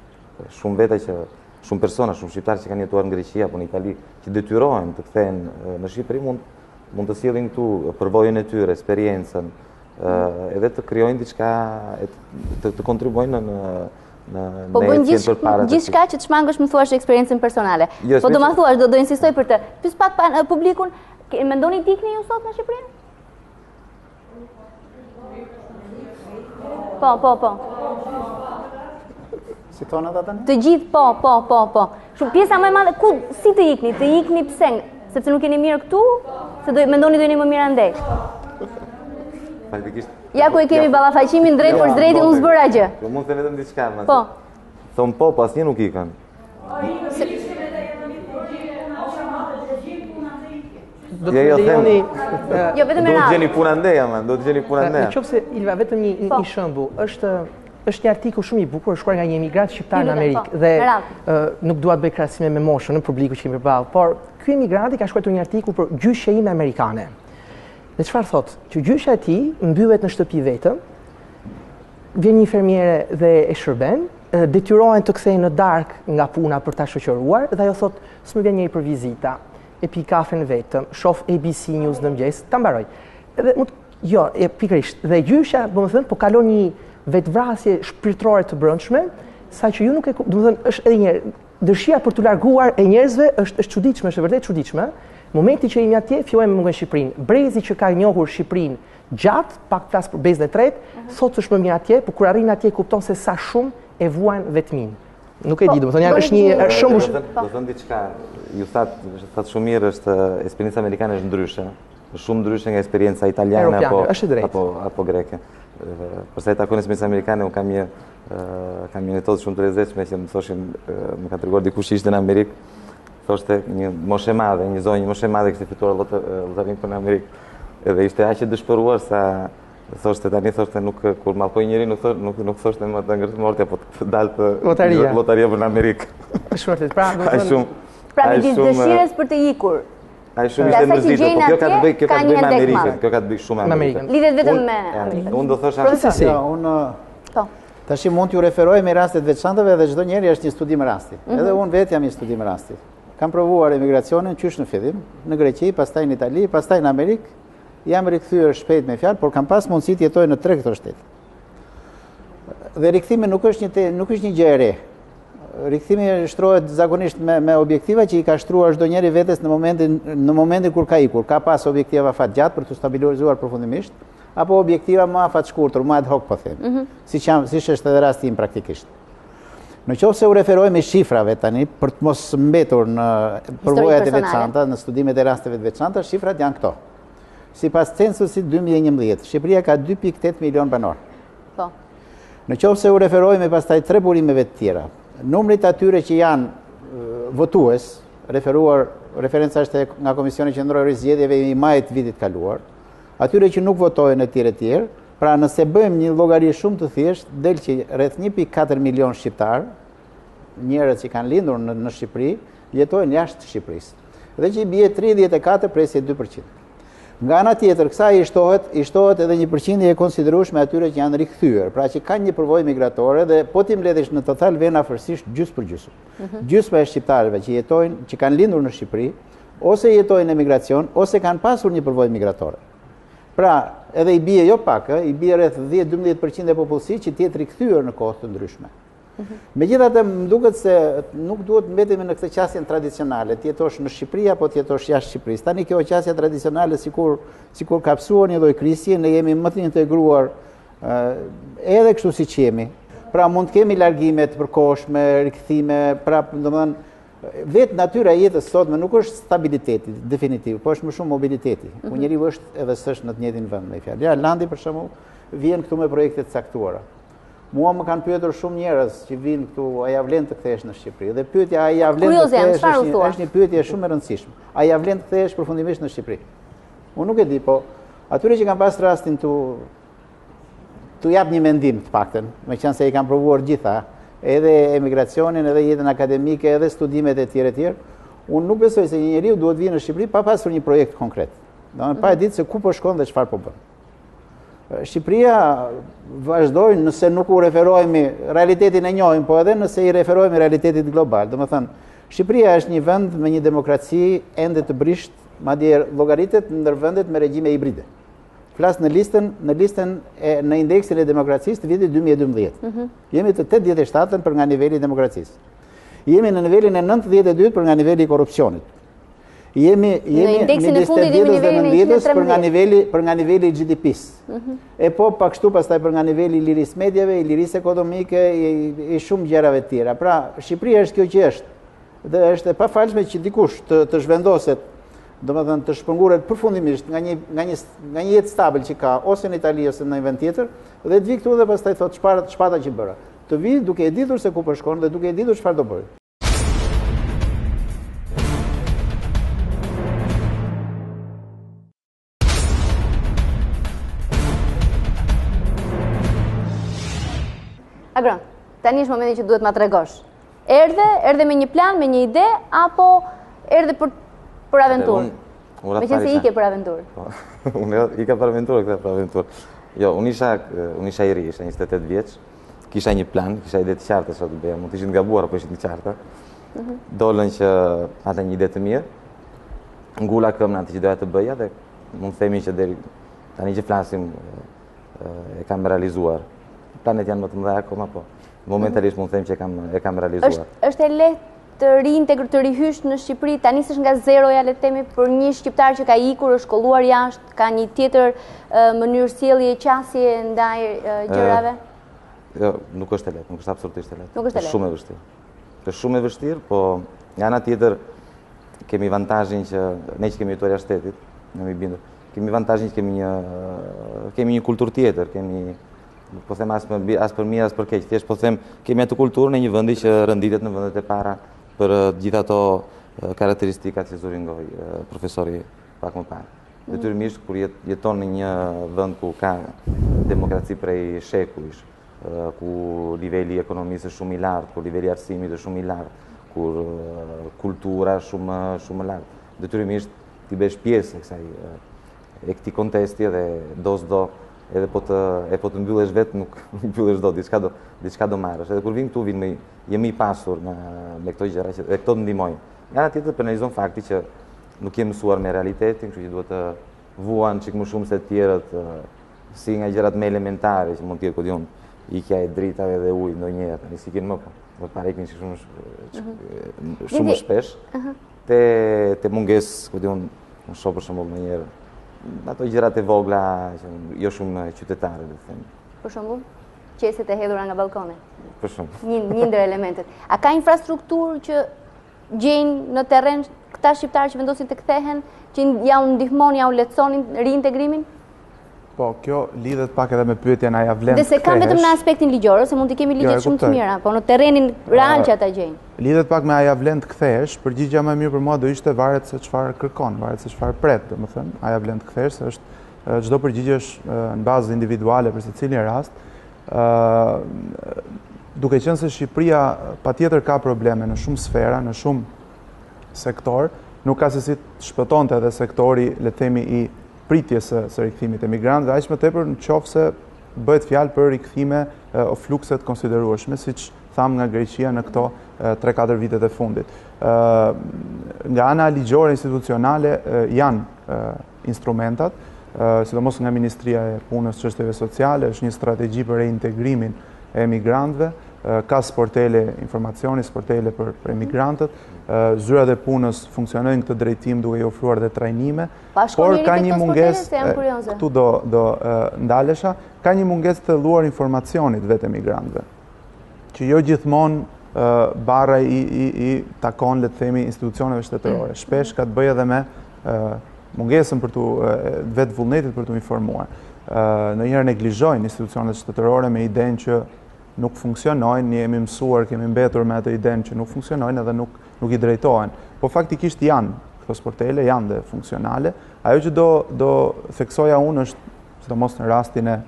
shumë veta që shumë persona, shumë shqiptarë që kanë jetuar në Greqi apo në Itali, që detyrohen të kthehen në Shqipëri, mund të sjellin këtu përvojën e tyre, eksperiencën, edhe të krijojnë diçka, të kontribuojnë
po bëjnë gjithçka që të shmangësh më thuash eksperiencën personale. Po do ma thuash, do insistoj për të. Pyes pak publikun, mendoni të ikni ju sot në Shqipëri? Po.
Si thonë ata tani?
Të gjithë po. Shumë pjesa më e madhe, si të ikni? Të ikni pse? Sepse nuk jeni mirë këtu? Se mendoni do jeni më mirë andej? Ja ku e kemi ballafaqimin drejt për drejti, unë s'bëra gjë.
Po mund të vetëm diçka, më.
Po.
Thon po, asnjë nuk ikën.
do të lejoni...
Jo, vetëm me
Do të
radhë.
gjeni puna ndeja, man, do të gjeni puna
Në
ndeja.
qoftë se, Ilva, vetëm një shembull, është një artikull shumë i bukur, shkruar nga një emigrat shqiptar në Amerikë dhe nuk dua të bëj krahasime me moshën në publiku që kemi përballë, por ky emigranti ka shkruar një artikull për gjyshja ime amerikane. Dhe çfarë thotë? Që gjyshja e tij mbyllet në shtëpi vetëm, vjen një infermiere dhe e shërben, detyrohen të kthehen në darkë nga puna për ta shoqëruar dhe ajo thotë, s'më vjen njëri për vizita, e pi kafen vetëm, shoh ABC News në mëngjes, ta mbaroj. Dhe jo, pikërisht, dhe gjyshja, domethënë, po kalon një vetvrasje shpirtërore të brendshme, saqë ju nuk e, domethënë, është edhe një dëshira për të larguar e njerëzve është çuditshme, është vërtet çuditshme. Momenti që jemi atje, fillojmë me Shqipërinë. Brezi që ka njohur Shqipërinë gjatë, pak flas për bezën e tretë, sot është më mirë atje, por kur arrin atje kupton se sa shumë e vuan vetmin. Nuk e di, domethënë është një shembull.
Do thënë diçka, ju thatë shumë mirë, është eksperjenca amerikane është ndryshe. Është shumë ndryshe nga eksperjenca italiane apo greke. Përsa i takon eksperjenca amerikane, unë kam një metodë shumë të lezetshme që më thoshin, më ka treguar dikush ishte në Amerikë, thoshte një moshe madhe, një zonjë moshe madhe kishte fituar lotarin për në Amerikë. Edhe ishte aq e dëshpëruar sa thoshte tani nuk kur mallkoj njëri nuk thoshte më të ngërtë mortja, po të dalë lotaria për në Amerikë.
Është vërtet, pra
midis dëshirës për të ikur.
Ai shumë ishte mërzitur, po kjo ka të bëjë me Amerikën, kjo ka të bëjë shumë me Amerikën.
Lidhet vetëm me Amerikën.
Unë do thosha
unë tash mund t'ju referoj me rastet veçantave dhe çdo njeri është një studim rasti. Edhe unë vetë jam një studim rasti. Kam provuar emigracionin qysh në fillim, në Greqi, pastaj në Itali, pastaj në Amerikë. Jam rikthyer shpejt me fjalë, por kam pas mundësi të jetoj në 3 këto shtete. Dhe rikthimi nuk është një gjë e re. Rikthimi shtrohet zakonisht me objektiva që i ka shtruar çdo njeri vetes në momentin kur ka ikur. Ka pas objektiva fat gjatë për të stabilizuar përfundimisht, apo objektiva më afat shkurtër, më ad hoc po them. Siç është edhe rasti im praktikisht. Në qoftë se u referoj me shifrave tani, për të mos mbetur në përvojat e veçanta, në studimet e rasteve të veçanta, shifrat janë këto. Sipas censusit 2011, Shqipëria ka 2.8 milion banor.
Po.
Në qoftë se u referoj me pastaj 3 burimeve të tjera, numrit atyre që janë votues, referenca është nga Komisioni Qendror i Zgjedhjeve i majit vitit kaluar, atyre që nuk votojnë e tjerë, pra nëse bëjmë një llogari shumë të thjeshtë, del që rreth 1.4 milion shqiptar, njerëz që kanë lindur në Shqipëri, jetojnë jashtë Shqipërisë. Dhe që i bie 34.2%. Nga ana tjetër, kësaj i shtohet edhe një përqindje e konsiderueshme atyre që janë rikthyer, pra që kanë një përvojë migratore dhe po ti mbledhesh në total vjen afërsisht gjysmë për gjysmë. Gjysma e shqiptarëve që jetojnë, që kanë lindur në Shqipëri, ose jetojnë në emigracion, ose kanë pasur një përvojë migratore. Pra, edhe i bie jo pak, i bie rreth 10-12% e popullsisë që të jetë rikthyer në kohë të ndryshme. Megjithatë, më duket se nuk duhet mbetemi në këtë qasjen tradicionale, të jetosh në Shqipëri apo të jetosh jashtë Shqipërisë. Tani kjo qasja tradicionale sikur kapsuar një lloj krisje, ne jemi më të integruar edhe kështu siç jemi. Pra mund të kemi largime të përkohshme, rikthime, pra domethënë vetë natyra e jetës sotme nuk është stabiliteti definitiv, po është më shumë mobiliteti. Ku njeriu është edhe s'është në të njëjtin vend me fjalë. Ja, Landi për shembull vjen këtu me projekte të caktuara. Mua më kanë pyetur shumë njerëz që vinë këtu, a ja vlen të kthehesh në Shqipëri? Dhe pyetja a ja vlen të kthehesh është një pyetje shumë e rëndësishme. A ja vlen të kthehesh përfundimisht në Shqipëri? Unë nuk e di, po atyre që kanë pas rastin tu jap një mendim të paktën, meqense i kanë provuar gjitha, edhe emigracionin, edhe jetën akademike, edhe studimet e tjera, unë nuk besoj se një njeriu duhet vinë në Shqipëri pa pasur një projekt konkret. Domethënë pa e ditë se ku po shkon dhe çfarë po bën. Shqipëria vazhdojnë nëse nuk u referohemi, realitetin e njohim, po edhe nëse i referohemi realitetit global. Domethënë, Shqipëria është një vend me një demokraci ende të brisht, madje llogaritet ndër vendet me regjime hibride. Flas në indeksin e demokracisë të vitit 2012. Jemi të 87-ën për nga niveli i demokracisë. Jemi në nivelin e 92 për nga niveli i korrupsionit. Jemi midis 80-s dhe 90-s për nga niveli i GDP-s. E po pak kështu pastaj për nga niveli i lirisë medjave, i lirisë ekonomike, i shumë gjërave të tjera. Pra, Shqipëria është kjo që është. Dhe është e pafalshme që dikush të zhvendoset, domethënë të shpërnguret përfundimisht nga një jetë stabil që ka ose në Itali ose në një vend tjetër, dhe të vi këtu dhe pastaj thotë çfarë që bëra. Të vi duke e ditur se ku po shkon dhe duke e ditur çfarë do bëj.
Agron, tani është momenti që duhet ma tregosh. Erdhe me një plan, me një ide, apo erdhe për aventurë? Me qenë se ike për aventurë.
Unë ike për aventurë, këtë për aventurë. Jo, unë isha i ri, isha 28 vjeç, kisha një plan, kisha ide të qarta që të bëja, mund të ishin gabuar, apo ishin të qarta. Dolën që ata një ide të mirë, ngula këmën atë që doja të bëja dhe mund të themi që deri tani që flasim e kam realizuar. Planet janë më të mëdha akoma, po momentalisht mund të them që e kam realizuar.
Është e lehtë të reintegruar, të rihysh në Shqipëri, ta nisësh nga zeroja, le të themi, për një shqiptar që ka ikur, është shkolluar jashtë, ka një tjetër mënyrë sjellje, qasje ndaj gjërave?
Jo, nuk është e lehtë, nuk është absolutisht e lehtë.
Nuk është e lehtë.
Është shumë e vështirë. Është shumë e vështirë, po nga ana tjetër kemi vantazhin që ne që kemi jetuar jashtë shtetit, ne mi bindur, kemi vantazhin që kemi një kulturë tjetër, po them as për mirë as për keq, thjesht po them kemi atë kulturën e një vendi që rënditet në vendet e para për gjithë ato karakteristikat që zëvendoi profesori pak më parë. Detyrimisht kur jeton në një vend ku ka demokraci prej shekujsh, ku niveli i ekonomisë është shumë i lartë, ku niveli i arsimit është shumë i lartë, kur kultura është shumë e lartë. Detyrimisht ti bësh pjesë e këtij kontesti dhe do edhe po të mbyllesh vetë nuk mbyllesh dot, diçka do marrësh. Edhe kur vin këtu jemi i pasur me këto gjëra që këto të ndihmojnë. Nga ana tjetër penalizon fakti që nuk jemi mësuar me realitetin, kështu që duhet të vuan çik më shumë se të tjerët, si nga gjërat më elementare që mund të jetë ku diun, ikja e dritave dhe ujit ndonjëherë, tani si kanë më po. Do para ikin shumë shpesh. Te mungesë, ku diun, unë shoh për shembull ndonjëherë ato gjërat e vogla që jo shumë qytetare, le të them.
Për shembull, qeset e hedhura nga balkone.
Për shembull.
Një ndër elementet. A ka infrastrukturë që gjejnë në terren këta shqiptarë që vendosin të kthehen, që ja u ndihmon, ja u lehtësonin riintegrimin?
Po, kjo lidhet pak edhe me pyetjen a ja vlen të kthehesh.
Dhe se kam vetëm në aspektin ligjor, ose mund të kemi ligjet shumë të mira, po në terrenin real që ata gjejnë.
Lidhet pak me a ja vlen të kthehesh, përgjigjja më e mirë për mua do ishte varet se çfarë kërkon, varet se çfarë pret, domethënë, a ja vlen të kthehesh, se është çdo përgjigje është në bazë individuale për secilin rast. Duke qenë se Shqipëria patjetër ka probleme në shumë sfera, në shumë sektor, nuk ka se si të shpëtonte edhe sektori, le të themi, i pritjes së rikthimit e migrantëve, aq më tepër nëse bëhet fjalë për rikthime o flukset konsiderueshme, siç tham nga Greqia në këto 3-4 vitet e fundit. Nga ana ligjore institucionale janë instrumentat, sidomos nga Ministria e Punës, Çështjeve Sociale, është një strategji për reintegrimin e emigrantëve, ka sportele informacioni, sportele për emigrantët, zyrat e punës funksionojnë këtë drejtim duke i ofruar dhe trajnime, por ka një mungesë, këtu do ndalesha, ka një mungesë të thelluar informacionit vetë emigrantëve, që jo gjithmonë barra i takon, le të themi, institucioneve shtetërore. Shpesh ka të bëjë edhe me mungesën për vetë vullnetit për të informuar. Ndonjëherë neglizhojnë institucionet shtetërore me idenë që nuk funksionojnë, jemi mësuar, kemi mbetur me atë idenë që nuk funksionojnë edhe nuk i drejtohen. Po faktikisht janë, këto sportele janë dhe funksionale. Ajo që do theksoja unë është, sidomos në rastin e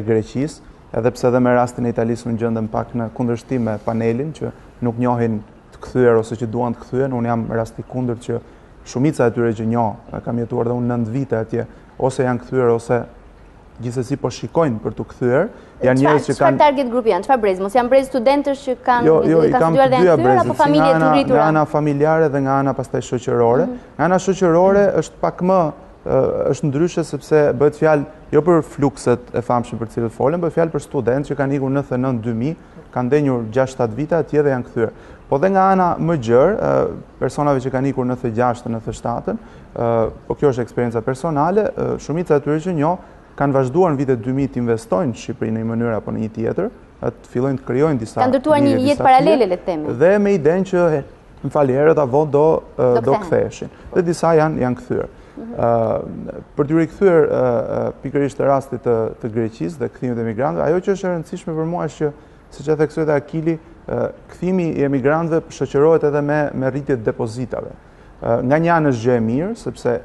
Greqisë, edhe pse edhe me rastin e Italisë unë gjendem pak në kundërshtim me panelin, që nuk njohin të kthyer ose që duan të kthyen, unë jam rasti kundërt që shumica e tyre që njoh, kam jetuar dhe unë 9 vite atje, ose janë kthyer ose gjithsesi po shikojnë për të kthyer, janë njerëz që kanë. Çfarë target grupi janë? Çfarë brez? Mos janë brez studentësh që kanë studiuar dhe janë kthyer apo familje të rritura? Nga ana familjare dhe nga ana pastaj shoqërore. Nga ana shoqërore është pak më është ndryshe sepse bëhet fjalë jo për flukset e famshëm për të cilët folën, bëhet fjalë për studentë që kanë ikur 99-2000, kanë ndenjur 6-7 vite atje dhe janë kthyer. Po dhe nga ana më gjerë, personave që kanë ikur 96-97, po kjo është eksperienca personale, shumica e tyre që njoh kanë vazhduar në vitet 2000 të investojnë në Shqipëri në një mënyrë apo në një tjetër, të fillojnë të krijojnë disa. Kanë ndërtuar një jetë paralele, le të themi. Dhe me idenë që në falierët apo do ktheheshin. Dhe disa janë kthyer. Për të rikthyer pikërisht të rastit të Greqisë dhe kthimit e emigrantëve, ajo që është e rëndësishme për mua është që, siç e theksoi dhe Akili, kthimi i emigrantëve shoqërohet edhe me rritje të depozitave. Nga një anë është gjë e mirë, sepse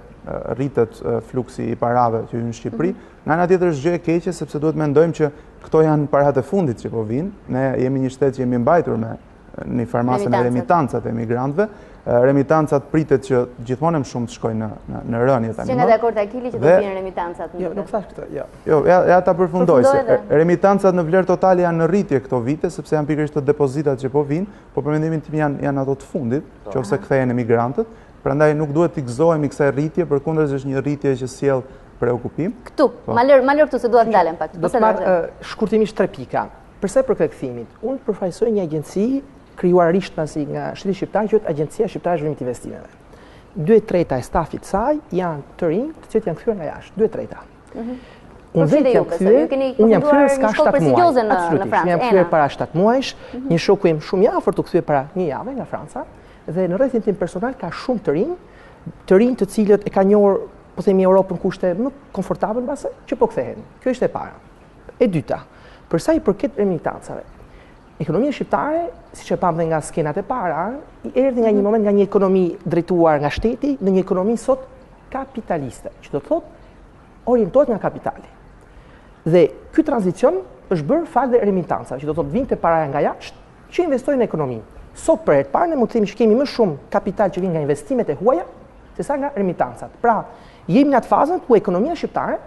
rritet fluksi i parave që hyn në Shqipëri. Nga ana tjetër është gjë e keqe sepse duhet mendojmë që këto janë parat e fundit që po vinë. Ne jemi një shtet që jemi mbajtur me një farmasën e remitancat e emigrantëve. Remitancat pritet që gjithmonë më shumë të shkojnë në rënje tani.
Që nga dakord Akili që do vinë remitancat?
Jo, nuk thash këtë, jo.
Jo, ja ta përfundoj se remitancat në vlerë totale janë në rritje këto vite sepse janë pikërisht të depozitat që po vinë, po për mendimin tim janë ato të fundit, nëse kthehen emigrantët. Prandaj nuk duhet të gëzohemi kësaj rritje, përkundër është një rritje që sjell preokupim.
Këtu, ma lër këtu se duhet ndalem pak.
Do të marr shkurtimisht 3 pika. Përsa i përket kthimit, unë përfaqësoj një agjenci krijuar rishtmasi nga Shteti Shqiptar, që është Agjencia Shqiptare e Zhvillimit të Investimeve. 2/3 e stafit të saj janë të rinj, të cilët janë kthyer nga jashtë, 2/3. Unë vetë jam kthyer s'ka 7 muaj. Absolutisht, jam kthyer para 7 muajsh, një shoku im shumë i afërt u kthye para 1 javë nga Franca, dhe në rrethin tim personal ka shumë të rinj të cilët e kanë njohur, po themi, Europën kushte më komfortabël mbase që po kthehen. Kjo është e para. E dyta, për sa i përket remitancave, ekonomia shqiptare, siç e pam dhe nga skenat e para, i erdhi nga një moment nga një ekonomi drejtuar nga shteti në një ekonomi sot kapitaliste, që do të thotë orientohet nga kapitali. Dhe ky tranzicion është bërë fal dhe remitancave, që do të thotë vinte para nga jashtë që investojnë në ekonomi. Sot për herë të parë ne mund të themi që kemi më shumë kapital që vjen nga investimet e huaja sesa nga remitancat. Pra, jemi në atë fazën ku ekonomia shqiptare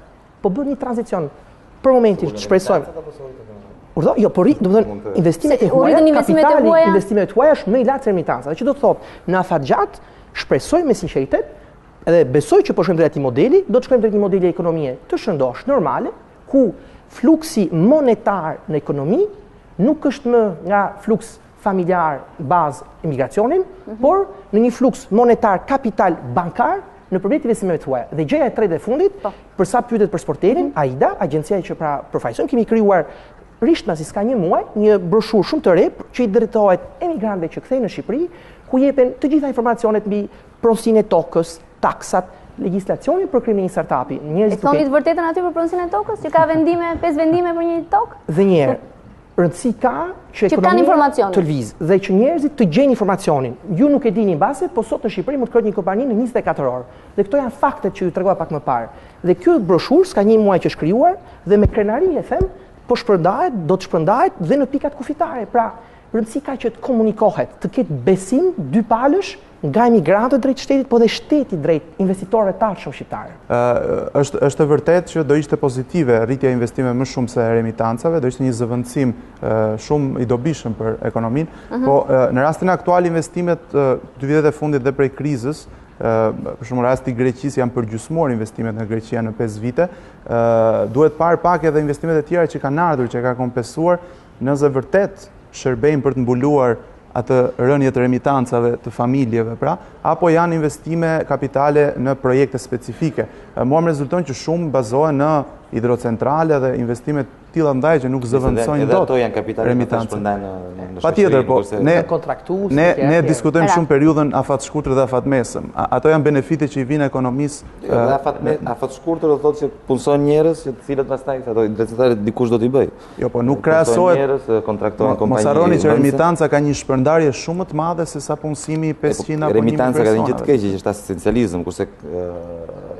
po bën një tranzicion. Për momentin shpresojmë. Jo, por domethënë investimet e huaja, kapitali i investimet e huaja është më i lartë se remitanca. Që do të thotë, në afatgjat shpresoj me sinqeritet, edhe besoj që po shkojmë drejt atij modeli, do të shkojmë drejt një modeli ekonomie të shëndosh, normale, ku fluksi monetar në ekonomi nuk është më nga fluks familjar bazë emigracionin, por në një fluks monetar kapital bankar në përmjet investimeve të huaja. Dhe gjëja e tretë e fundit, për sa pyetet për sportelin, AIDA, agjencia që pra përfaqëson, kemi krijuar rishtmasi s'ka një muaj, një broshurë shumë të re që i drejtohet emigrantëve që kthehen në Shqipëri, ku jepen të gjitha informacionet mbi pronësinë e tokës, taksat, legjislacionin për krimin e startupi.
E thoni të vërtetën aty për pronësinë e tokës, që ka 5 vendime për një tokë?
Dhe një herë, rëndësi ka që ekonomia të lëvizë dhe që njerëzit të gjejnë informacionin. Ju nuk e dini mbase, po sot në Shqipëri mund të krijojë një kompani në 24 orë. Dhe këto janë faktet që ju tregova pak më parë. Dhe ky broshurë s'ka një muaj që është krijuar dhe me krenari e them, po shpërndahet, do të shpërndahet dhe në pikat kufitare. Pra, rëndësi ka që të komunikohet, të ketë besim dypalësh nga emigrantët drejt shtetit, po dhe shteti drejt investitorëve të artshëm shqiptarë.
Është vërtet që do ishte pozitive rritja e investimeve më shumë se remitancave, do ishte një zëvendësim shumë i dobishëm për ekonominë, po në rastin aktual investimet 2 vitet e fundit dhe prej krizës, për shumë rasti Greqisë janë përgjysmuar investimet në Greqia në 5 vite, duhet parë pak edhe investimet e tjera që kanë ardhur, që ka kompensuar, nëse vërtet shërbejnë për të mbuluar atë rënje të remitancave të familjeve, pra, apo janë investime kapitale në projekte specifike. Mua më rezulton që shumë bazohen në hidrocentrale dhe investimet tilla ndaj që nuk zëvendësojnë dot.
Edhe ato janë kapitale që shpërndajnë në
patjetër, po ne diskutojmë shumë periudhën afat shkurtër dhe afat mesëm. Ato janë benefitet që i vinë ekonomisë.
Afat shkurtër do thotë që punson njerëz, që të cilët pastaj ato hidrocentrale dikush do t'i bëj.
Jo, po nuk krahasohet.
Njerëz kontraktojnë kompani.
Mos harroni që remitanca ka një shpërndarje shumë më të madhe se sa punësimi 500 apo 1000 persona.
Remitanca ka një gjë të keqe që është asistencializëm, kurse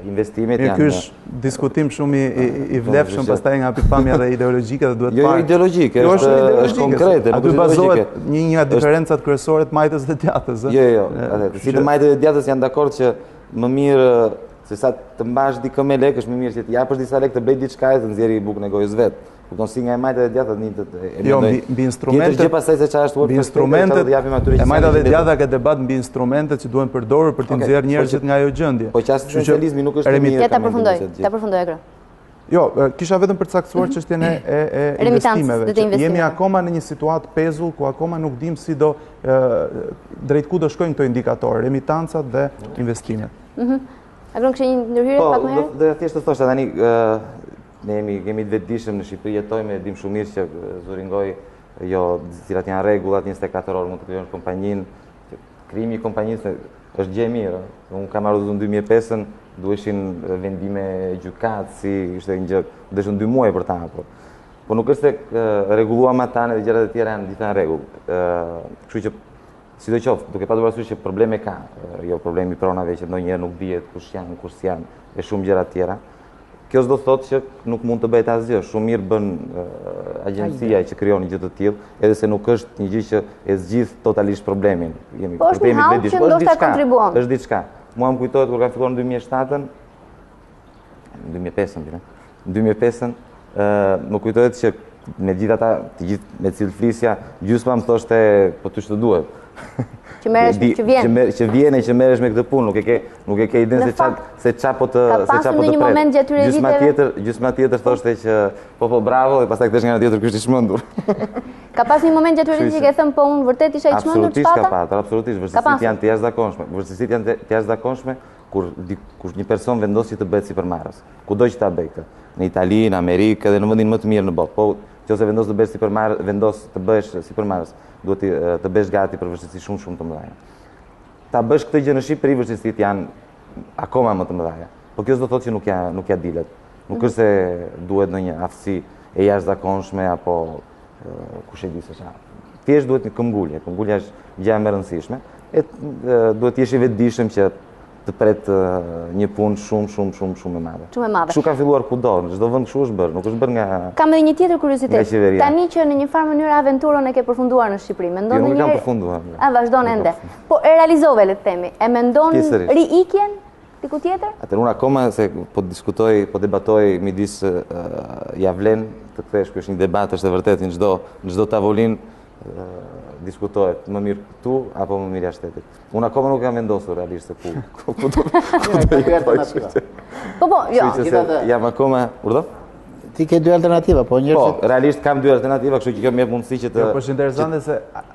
investimet janë.
Ky është diskutim shumë i vlefshëm pastaj nga pikpamja dhe ideologjike dhe duhet parë.
Jo ideologjike, është konkrete,
nuk është bazohet një diferencat kryesore të majtës dhe djatës.
Jo, si të majtës dhe djatës janë dakord që më mirë se sa të mbash dikë me lekë, është më mirë që të japësh disa lekë të blej diçka e të nxjerrë bukën e gojës vet. Kupton si nga e majtët dhe djatat një të
jo, mbi instrumentet.
Gjë pastaj se çfarë është
instrumentet. E majtët dhe djata ka debat mbi instrumentet që duhen përdorur për të nxjerrë njerëzit nga ajo gjendje.
Po që asistencializmi nuk është mirë.
Ta përfundoj Ekra.
Jo, kisha vetëm përcaktuar çështjen e investimeve. Jemi akoma në një situatë pezull ku akoma nuk dim si do drejt ku do shkojnë këto indikatorë, remitancat dhe investimet.
Agron kishte një ndërhyrje pak më herë?
Po, do thjesht të thoshta tani ne jemi të vetëdijshëm në Shqipëri, jetojmë, dim shumë mirë që Zoringoj jo, cilat janë rregullat 24 orë mund të krijosh kompaninë. Krijimi i kompanisë është gjë e mirë. Unë kam marrë në 2005-ën, duheshin vendime gjykatë, si ishte një gjë, duheshin 2 muaj për ta. Po nuk është se rregulluam ata dhe gjërat e tjera janë gjithë në rregull. Kështu që Sidoqoftë, duke patur parasysh që probleme ka, jo problemi pronave që ndonjëherë nuk dihet kush janë e shumë gjëra tjera. Kjo s'do thotë që nuk mund të bëhet asgjë. Shumë mirë bën agjencia që krijon gjë të tillë, edhe se nuk është një gjë që e zgjidh totalisht problemin.
Po është një hall që ndoshta kontribuon.
Është diçka. Mua më kujtohet kur ka filluar në 2007-ën, në 2005-ën, më kujtohet që me gjithë ata, të gjithë me cilë flisja, gjysma më thoshte, po ty ç'të duhet.
Që
vjen e që merresh me këtë punë, nuk e ke idenë se ç'a po të
pret.
Gjysma tjetër thoshte që po bravo, dhe pastaj kthesh nga ana tjetër ky është i çmendur.
Ka pas një moment gjatë viteve që ke thënë po unë vërtet isha i çmendur çfarë?
Absolutisht, vërtetësitë janë të jashtëzakonshme. Vërtetësitë janë të jashtëzakonshme kur një person vendos që të bëhet sipërmarrës. Kudo që ta bëj këtë, në Itali, në Amerikë, edhe në vendin më të mirë në botë. Po nëse vendos të bëhesh sipërmarrës, vendos të bëhesh sipërmarrës, duhet të bësh gati për vështirësi shumë të mëdha. Ta bësh këtë gjë në Shqipëri, vështirësitë janë akoma më të mëdha. Po kjo s'do thotë që nuk ja dilet. Nuk është se duhet ndonjë aftësi e jashtëzakonshme apo kush e di se çfarë. Thjesht duhet një këmbgulje. Këmbgulja është gjë e rëndësishme. Duhet të jesh i vetëdijshëm që të pret një punë shumë e madhe. Kështu ka filluar kudo, në çdo vend kështu është bërë, nuk është bërë nga.
Kam edhe një tjetër kuriozitet. Tani që në një farë mënyrë aventurën e ke përfunduar në Shqipëri, mendon
ndonjëherë? Jo, nuk kam përfunduar.
Vazhdon ende. Po e realizove, le të themi. E mendon riikjen diku tjetër?
Atëherë unë akoma se po debatoj midis ja vlen të kthesh, ky është një debat, është e vërtetë në çdo tavolinë diskutohet më mirë këtu apo më mirë jashtë shtetit. Unë akoma nuk kam vendosur realisht se ku do të.
Po, jo.
Jam akoma, urdhë?
Ti ke dy alternativa, po njerëzit.
Po, realisht kam dy alternativa, kështu që kjo më jep mundësi që të.
Po është interesante se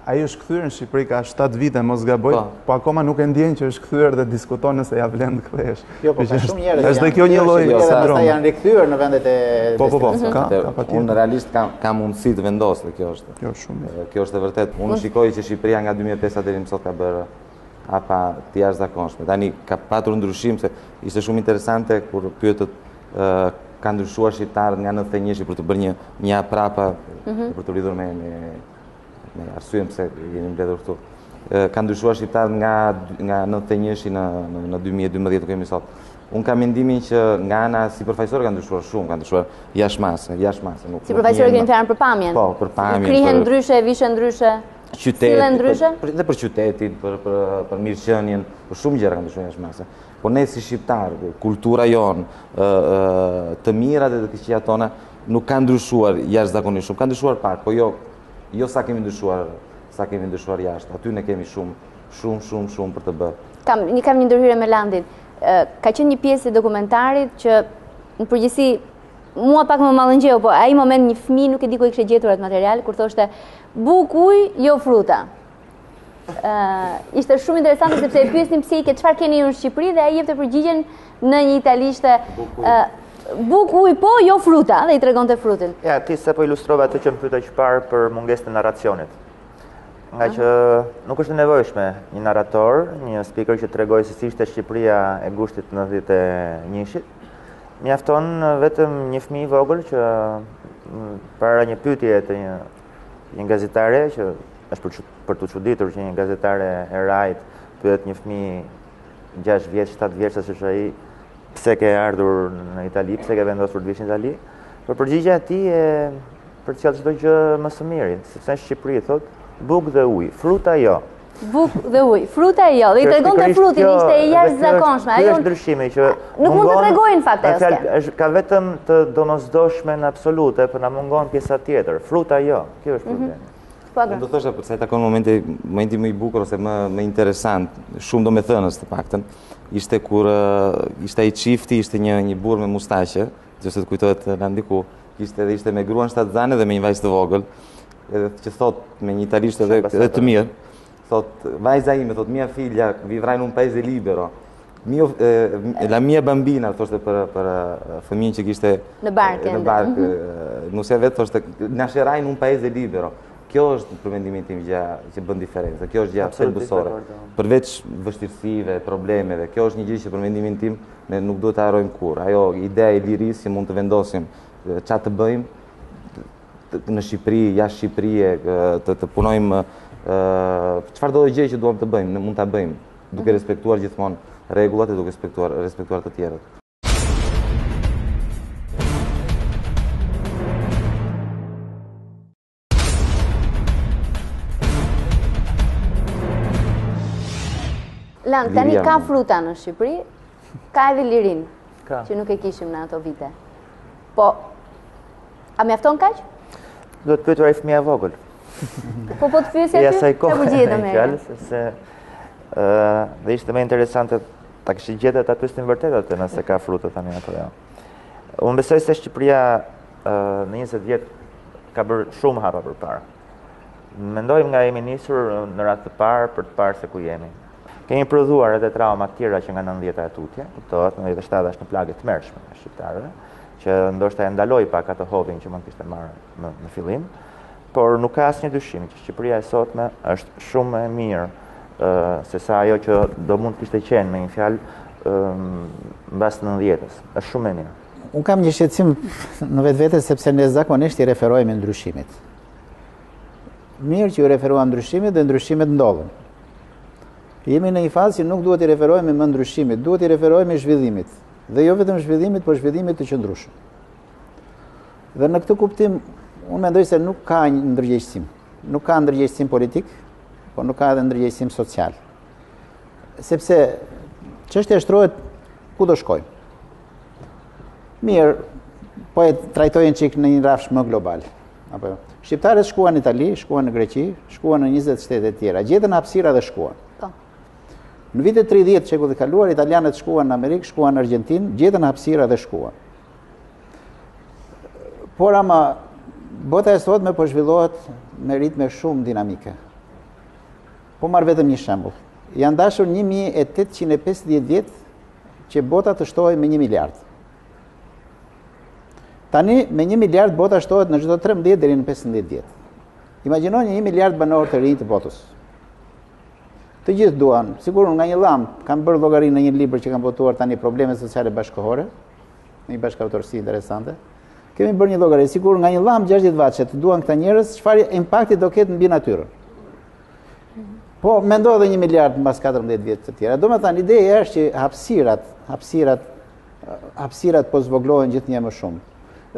ai është kthyer në Shqipëri ka 7 vite, mos gaboj, po akoma nuk e ndjen që është kthyer dhe diskuton nëse ja vlen të kthesh.
Jo, po ka shumë njerëz.
Është kjo një lloj
sindromi. Ata janë rikthyer në vendet e.
Po, ka.
Unë realisht kam mundësi të vendos dhe kjo është.
Kjo është shumë.
Kjo është e vërtetë. Unë shikoj që Shqipëria nga 2005 deri më sot ka bërë apa të jashtëzakonshme. Tani ka patur ndryshim se ishte shumë interesante kur pyetët ka ndryshuar shqiptarët nga 91-shi për të bërë një prapa për të lidhur me arsyen pse jeni mbledhur këtu. Ka ndryshuar shqiptarët nga 91-shi në 2012 kemi sot. Unë kam mendimin që nga ana sipërfaqësore ka ndryshuar shumë, ka ndryshuar jashtë mase.
Sipërfaqësore keni fjalën për pamjen.
Po, për pamjen.
Krihen ndryshe, vishën ndryshe.
Dhe për qytetin, për mirëqenien, për shumë gjëra ka ndryshuar jashtë mase. Po ne si shqiptarë, kultura jonë, të mirat e të këqijat tona, nuk ka ndryshuar jashtëzakonisht shumë. Ka ndryshuar pak, po jo sa kemi ndryshuar jashtë. Aty ne kemi shumë për të bërë.
Kam një ndërhyrje me Landin. Ka qenë një pjesë e dokumentarit që në përgjithësi mua pak më mallëngjeu, po ai moment një fëmijë nuk e di ku i kishte gjetur atë material kur thoshte buk ujë, jo fruta. Ishte shumë interesante sepse e pyesnim pse i ke çfarë keni ju në Shqipëri dhe ai jepte përgjigjen në një italishte buk ujë po, jo fruta, dhe i tregonte frutin.
Ja, ti se po ilustrove atë që më pyeta që parë për mungesën e narracionit. Nga që nuk është nevojshme një narrator, një speaker që tregojë se si ishte Shqipëria e gushtit të 91-shit. Mjafton vetëm një fëmijë i vogël që para një pyetje të një gazetare që është për të çuditur që një gazetare e Rajt pyet një fëmijë 6 vjeç, 7 vjeç se ai pse ke ardhur në Itali, pse ke vendosur të vish në Itali. Por përgjigjja e tij e përcjell çdo gjë më së miri, sepse në Shqipëri thotë buk dhe ujë, fruta jo.
Buk dhe ujë, fruta jo. Dhe i tregonte frutin, ishte e jashtëzakonshme.
Ajo është ndryshimi që
nuk mund të tregojnë në fakt ajo.
Ka vetëm të domosdoshme në absolute, por na mungon pjesa tjetër. Fruta jo. Kjo është problemi.
Unë do thosha për sa i takon momenti më i bukur ose më interesant, shumë domethënës të paktën, ishte kur ishte ai çifti, ishte një burr me mustaqe, nëse të kujtohet Landiku, ishte me gruan shtatzane dhe me një vajzë të vogël, edhe që thot me një italisht edhe të mirë, thot vajza ime, thot mia figlia vivrai in un paese libero. La mia bambina, thoshte për fëmijën që kishte
në barkë,
nuse vetë thoshte nascerà in un paese libero. Kjo është për mendimin tim që bën diferencë. Kjo është gjë thelbësore. Përveç vështirësive, problemeve, kjo është një gjë që për mendimin tim ne nuk duhet ta harrojmë kurrë. Ajo ideja e lirisë që mund të vendosim çfarë të bëjmë në Shqipëri, jashtë Shqipërisë, të punojmë Çfarë do të gjë që duam të bëjmë, ne mund ta bëjmë, duke respektuar gjithmonë rregullat e duke respektuar të tjerët.
Lan, tani ka fruta në Shqipëri, ka edhe lirin, që nuk e kishim në ato vite. Po, a mjafton kaq?
Do të pyetur ai fëmia vogël.
Po të pyesja ty, çfarë përgjigje do merr?
Sepse dhe ishte më interesante ta kishte gjetur ta pyesnin vërtet atë nëse ka fruta tani apo jo. Unë besoj se Shqipëria në 20 vjet ka bërë shumë hapa përpara. Mendojmë nga jemi nisur në radhë të parë për të parë se ku jemi. Kemi prodhuar edhe trauma të tjera që nga 90-ta e tutje, kuptohet, në 97 është një plagë të mërshme e shqiptarëve, që ndoshta e ndaloi pak atë hovin që mund kishte marrë në fillim, por nuk ka asnjë dyshim që Shqipëria e sotme është shumë e mirë se sa ajo që do mund kishte qenë me një fjalë mbas 90-s. Është shumë e mirë.
Unë kam një shqetësim në vetvete sepse ne zakonisht I referohemi ndryshimit. Mirë që ju referohen ndryshimit dhe ndryshimet ndodhen. Jemi në një fazë që nuk duhet I referohemi më ndryshimit, duhet I referohemi zhvillimit. Dhe jo vetëm zhvillimit, por zhvillimit të qëndrueshëm. Dhe në këtë kuptim, unë mendoj se nuk ka një ndërgjegjësim. Nuk ka ndërgjegjësim politik, por nuk ka edhe ndërgjegjësim social. Sepse çështja shtrohet ku do shkojmë. Mirë, po e trajtojnë çik në një rafsh më global. Apo shqiptarët shkuan në Itali, shkuan në Greqi, shkuan në 20 shtete tjera, gjetën hapësira dhe shkuan. Në vitet 30 shekullit e kaluar, italianët shkuan në Amerikë, shkuan në Argjentinë, gjetën hapësira dhe shkuan. Por ama bota e sotme po zhvillohet me ritme shumë dinamike. Po marr vetëm një shembull. Janë dashur 1850 vjet që bota të shtohej me 1 miliard. Tani me 1 miliard bota shtohet në çdo 13 deri në 15 vjet. Imagjinoni 1 miliard banor të rinj të botës. Të gjithë duan, sigur nga një llam, kam bërë llogari në një libër që kam botuar tani problemet sociale bashkëkohore, një bashkëautorësi interesante. Kemi bërë një llogari, sigur nga një llam 60 vaçe të duan këta njerëz, çfarë impakti do ketë mbi natyrën. Po mendo edhe 1 miliard mbas 14 vjet të tjera. Domethënë ideja është që hapësirat po zvoglohen gjithnjë më shumë.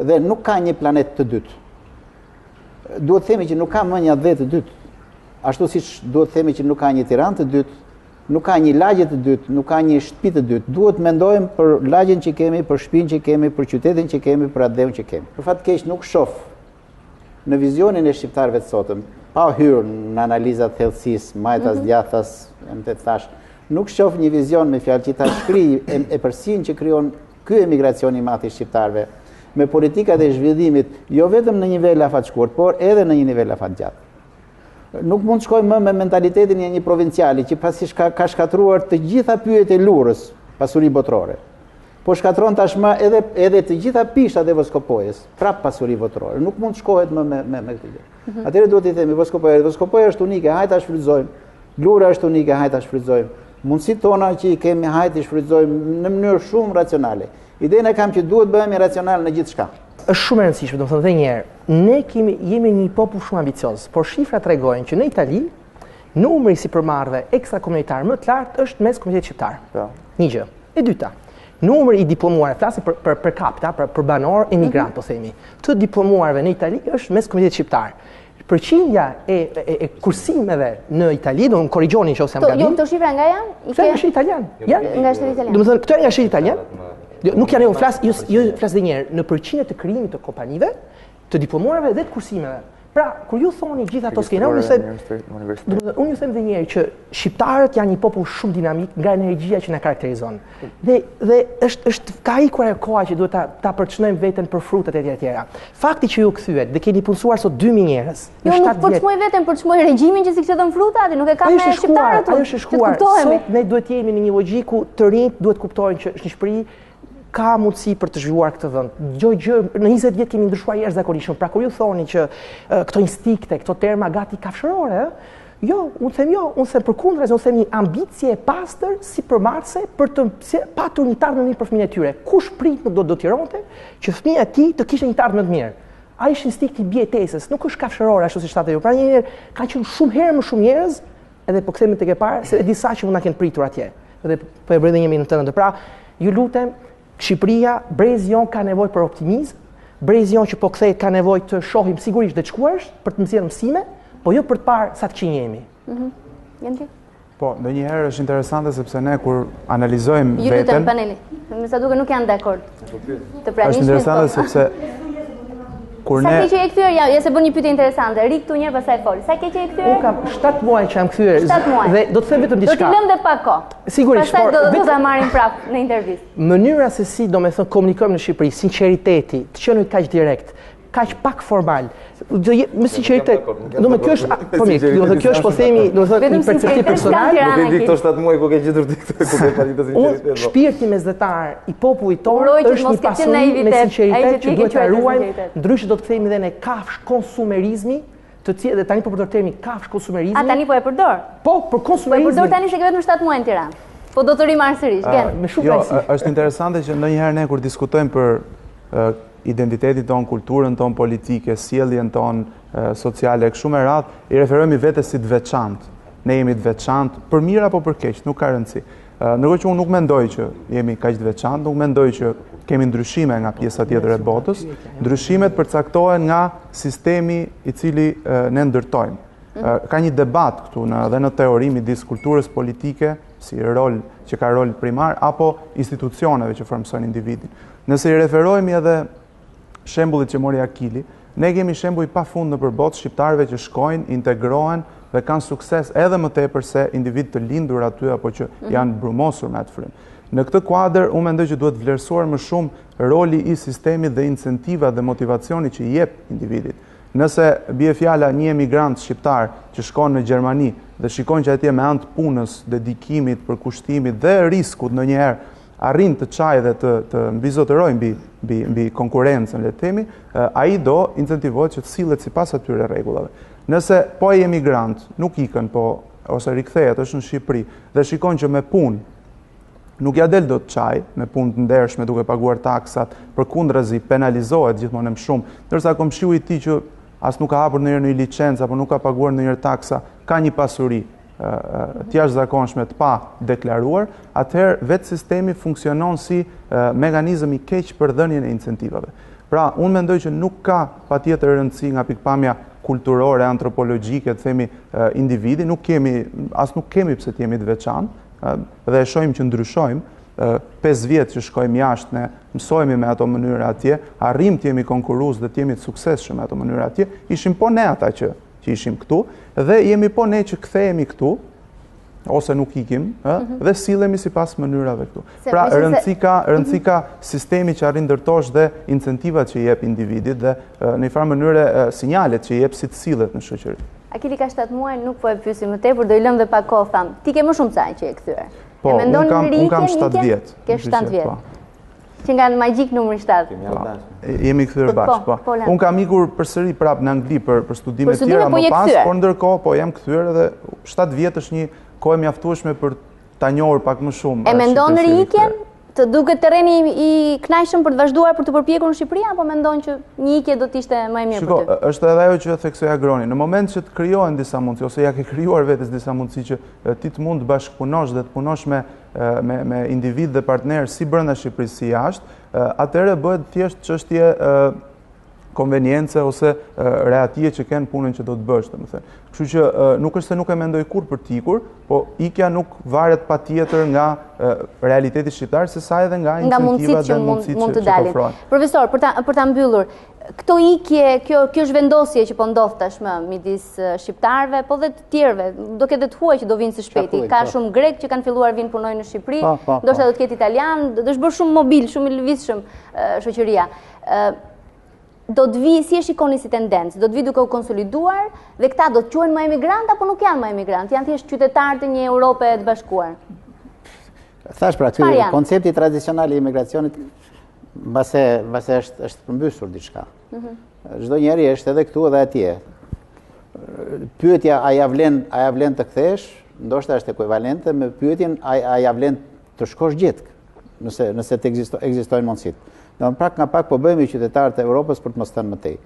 Dhe nuk ka një planet të dytë. Duhet të themi që nuk ka më një dhe të dytë. Ashtu siç duhet të themi që nuk ka një Tiranë të dytë, nuk ka një lagje të dytë, nuk ka një shtëpi të dytë. Duhet mendojmë për lagjen që kemi, për shtëpinë që kemi, për qytetin që kemi, për atë dheun që kemi. Për fat keq nuk shoh në vizionin e shqiptarëve të sotëm, pa hyrë në analizat thellësisë, majtas, djathtas, më të thash, nuk shoh një vizion me fjalë që ta shkrijë e përsin që krijon ky emigracion I madh I shqiptarëve me politikat e zhvillimit, jo vetëm në nivel afatshkurt, por edhe në një nivel afatgjatë. Nuk mund të shkojmë më me mentalitetin e një provinciali që pasi ka shkatruar të gjitha pyjet e lurës, pasuri botërore. Po shkatron tashmë edhe të gjitha pishat e Voskopojës, prap pasuri botërore. Nuk mund të shkohet më me këtë gjë. Atëherë duhet I themi Voskopoja është unike, hajde ta shfrytëzojmë. Lura është unike, hajde ta shfrytëzojmë. Mundësitë tona që I kemi, hajde I shfrytëzojmë në mënyrë shumë racionale. Ideja kam që duhet bëhemi racional në gjithçka.
Është shumë e rëndësishme, domethënë dhe një herë, ne jemi një popull shumë ambicioz, por shifrat tregojnë që në Itali numri I sipërmarrëve ekstrakomunitar më të lartë është mes komunitetit shqiptar. Një gjë. E dyta, numri I diplomuar, flasim për capita, për banor emigrant, po themi. Të diplomuarve në Itali është mes komunitetit shqiptar. Përqindja e kursimeve në Itali, do më korrigjoni nëse jam gabim.
Jo, këto shifra nga janë?
Këto nga shteti italian.
Nga shteti italian.
Domethënë, këto janë nga shteti italian. Nuk janë, jo flas dhe njerë, në përqindje të krijimit të kompanive, të diplomuarve dhe të kursimeve. Pra, kur ju thoni gjitha ato skena, unë ju them dhe njerë që shqiptarët janë një popull shumë dinamik nga energjia që na karakterizon. Dhe ka ikur ajo koha që duhet ta përçnojmë veten për frutat e tjera. Fakti që ju kthyet dhe keni punësuar sot 2000 njerëz.
Jo, nuk përçmoj veten, përçmoj regjimin që si kishte dhënë frutat, nuk e kam me shqiptarët.
Ajo është shkuar. Sot ne duhet jemi në një logjik ku të rinjt duhet kuptojnë që në Shqipëri ka mundësi për të zhvilluar këtë vend. Gjë në 20 vjet kemi ndryshuar jashtëzakonisht. Pra kur ju thoni që këto instinkte, këto terma gati kafshërore, unë them përkundër, unë them një ambicie e pastër sipërmarrëse për të patur një ardhmë më mirë për fëmijët e tyre. Kush prit nuk do të tironte që fëmia e tij të kishte një ardhmë më të mirë. ai është instinkti bjetesës, nuk është kafshëror ashtu si shtatë ju. Pra një herë ka qenë shumë herë më shumë njerëz, edhe po kthehemi tek e parë, se e disa që mund na kenë pritur atje. Edhe po e bëj edhe një minutë tënde. Pra, ju lutem, Shqipëria, brezi jon ka nevojë për optimizëm, brezi jon që po kthehet ka nevojë të shohim sigurisht dhe të shkuarsh për të nxjerrë mësime, po jo për të parë sa të qinjemi.
Jenti?
Po, ndonjëherë është interesante sepse ne kur analizojmë
Ju
veten,
lutem paneli. Me sa duket nuk janë dakord. Të pranishmit.
është interesante sepse kur
Sa
ne
ke që e kthyer, ja se bën një pyetje interesante. Ri këtu një herë pastaj fol. Sa ke që e kthyer?
Unë kam 7 muaj që jam kthyer
7 muaj.
dhe do të them vetëm
Do
diçka.
t'i lëm dhe pak kohë.
Sigurisht,
Pastaj
por
do ta marrim prapë në intervistë.
mënyra se si do me thënë komunikojmë në Shqipëri, sinqeriteti, të qenë kaq direkt, kaq pak formal. Me sinqeritet, do me kjo është, po mirë, do të kjo është po themi, do të thënë një perceptiv personal.
Nuk e di këto 7 muaj ku ke gjetur ti këtë, ku ke paritë sinqeritet.
Shpirti mesdhetar i popullit tonë
Uroj që
është
mos
një
ketë
pasuri me
naivitet,
sinqeritet
ai që
që duhet ta
quajtë
ruajmë,
sinqeritet.
ndryshe do të themi dhe ne kafsh konsumerizmi, të cilë dhe tani po përdor termin kafsh konsumerizmi.
A tani po e përdor?
Po, për
Po e
konsumerizmin.
përdor tani se ke vetëm 7 muaj në Tiranë. Po do të rimarr sërish, gen.
Me shumë
jo,
pajisje.
është interesante që ndonjëherë ne kur diskutojmë për identitetin ton, kulturën ton politike, sjelljen ton sociale, kështu me radhë, i referohemi vetes si të veçantë. Ne jemi të veçantë për mirë apo për keq, nuk ka rëndësi. Ndërkohë që unë nuk mendoj që jemi kaq të veçantë, nuk mendoj që kemi ndryshime nga pjesa tjetër e botës. Ndryshimet përcaktohen nga sistemi i cili ne ndërtojmë. Ka një debat këtu dhe në teori midis kulturës politike, si rol që ka rol primar, apo institucioneve që formsojnë individin. Nëse i referohemi edhe shembullit që mori Akili, ne kemi shembull pafund nëpër botë shqiptarëve që shkojnë, integrohen dhe kanë sukses edhe më tepër se individ të lindur aty apo që janë brumosur me atë frym. Në këtë kuadër, unë mendoj që duhet vlerësuar më shumë roli i sistemit dhe incentivat dhe motivacioni që i jep individit. Nëse bie fjala një emigrant shqiptar që shkon në Gjermani dhe shikon që atje me anë të punës, dedikimit, përkushtimit dhe riskut ndonjëherë arrin të çajë dhe të mbizotërojë mbi konkurrencën, le të themi, ai do incentivohet që të sillet sipas atyre rregullave. Nëse po ai emigrant nuk ikën, po ose rikthehet është në Shqipëri dhe shikon që me punë nuk ja del dot çaj, me punë të ndershme duke paguar taksat, përkundrazi penalizohet gjithmonë më shumë, ndërsa komshiu i tij që as nuk ka hapur ndonjëherë një licencë apo nuk ka paguar ndonjëherë taksa, ka një pasuri të jashtëzakonshme të pa deklaruar, atëherë vetë sistemi funksionon si mekanizëm i keq për dhënien e incentivave. Pra, unë mendoj që nuk ka patjetër rëndësi nga pikpamja kulturore, antropologjike, të themi individi, nuk kemi pse të jemi të veçantë, dhe e shohim që ndryshojmë, 5 vjetë që shkojmë jashtë, ne mësojmë me ato mënyra atje, arrim të jemi konkurrues dhe të jemi të suksesshëm me ato mënyra atje, ishim po ne ata që ishim këtu, dhe jemi po ne që kthehemi këtu, ose nuk ikim, dhe sillemi sipas mënyrave këtu. Pra, rëndësi ka sistemi që arrin ndërtosh dhe incentivat që i jep individit dhe në një farë mënyre sinjalet që i jep si të sillet në shoqëri.
Akili ka 7 muaj, nuk po e pyesim më tepër, do i lëm dhe pak kohë, tham. Ti ke më shumë saj që e kthyer.
Po, unë kam 7 vjet.
Ke 7 vjet. Që nga në magjik numri 7.
Jemi kthyer bashkë, po. Unë kam ikur përsëri prapë në Angli për studime të tjera më pas, por ndërkohë po jam kthyer dhe 7 vjet është një kohë mjaftueshme për ta njohur pak më shumë.
E mendon rikjen? Të duket terreni i kënaqshëm për të vazhduar për të përpjekur në Shqipëri, apo mendon që një ikje do të ishte më e mirë për ty?
Shiko, është edhe ajo që theksoi Agroni. Në moment që të krijohen disa mundësi ose ja ke krijuar vetes disa mundësi që ti të mund të bashkëpunosh dhe të punosh me individ dhe partner si brenda Shqipërisë si jashtë, atëherë bëhet thjesht çështje konveniencë ose reatie që kanë punën që do të bësh, domethënë. Kështu që nuk është se nuk e mendoj kur për të ikur, po ikja nuk varet patjetër nga realiteti shqiptar, se sa edhe nga incentivat dhe mundësitë që ofrohen.
Profesor, për ta mbyllur, këto ikje, kjo është vendosje që po ndodh tashmë midis shqiptarëve, po dhe të tjerëve, do ketë të huaj që do vinë së shpejti. Ka shumë grek që kanë filluar vinë punojnë në Shqipëri, ndoshta do të ketë italian, do është bërë shumë mobil, shumë i lëvizshëm shoqëria. Do të vi, si e shikoni si tendencë, do të vi duke u konsoliduar dhe këta do të quhen më emigrant apo nuk janë më emigrant, janë thjesht qytetarë të një Europe të bashkuar?
Thash pra, koncepti tradicional i imigracionit mbase është përmbysur diçka. Çdo njeri është edhe këtu edhe atje. Pyetja a ja vlen të kthesh, ndoshta është ekuivalente me pyetjen a ja vlen të shkosh gjithë, nëse të ekzistojnë mundësitë. Pra nga pak po bëjmë qytetarët e Europës për të mos thënë më tej.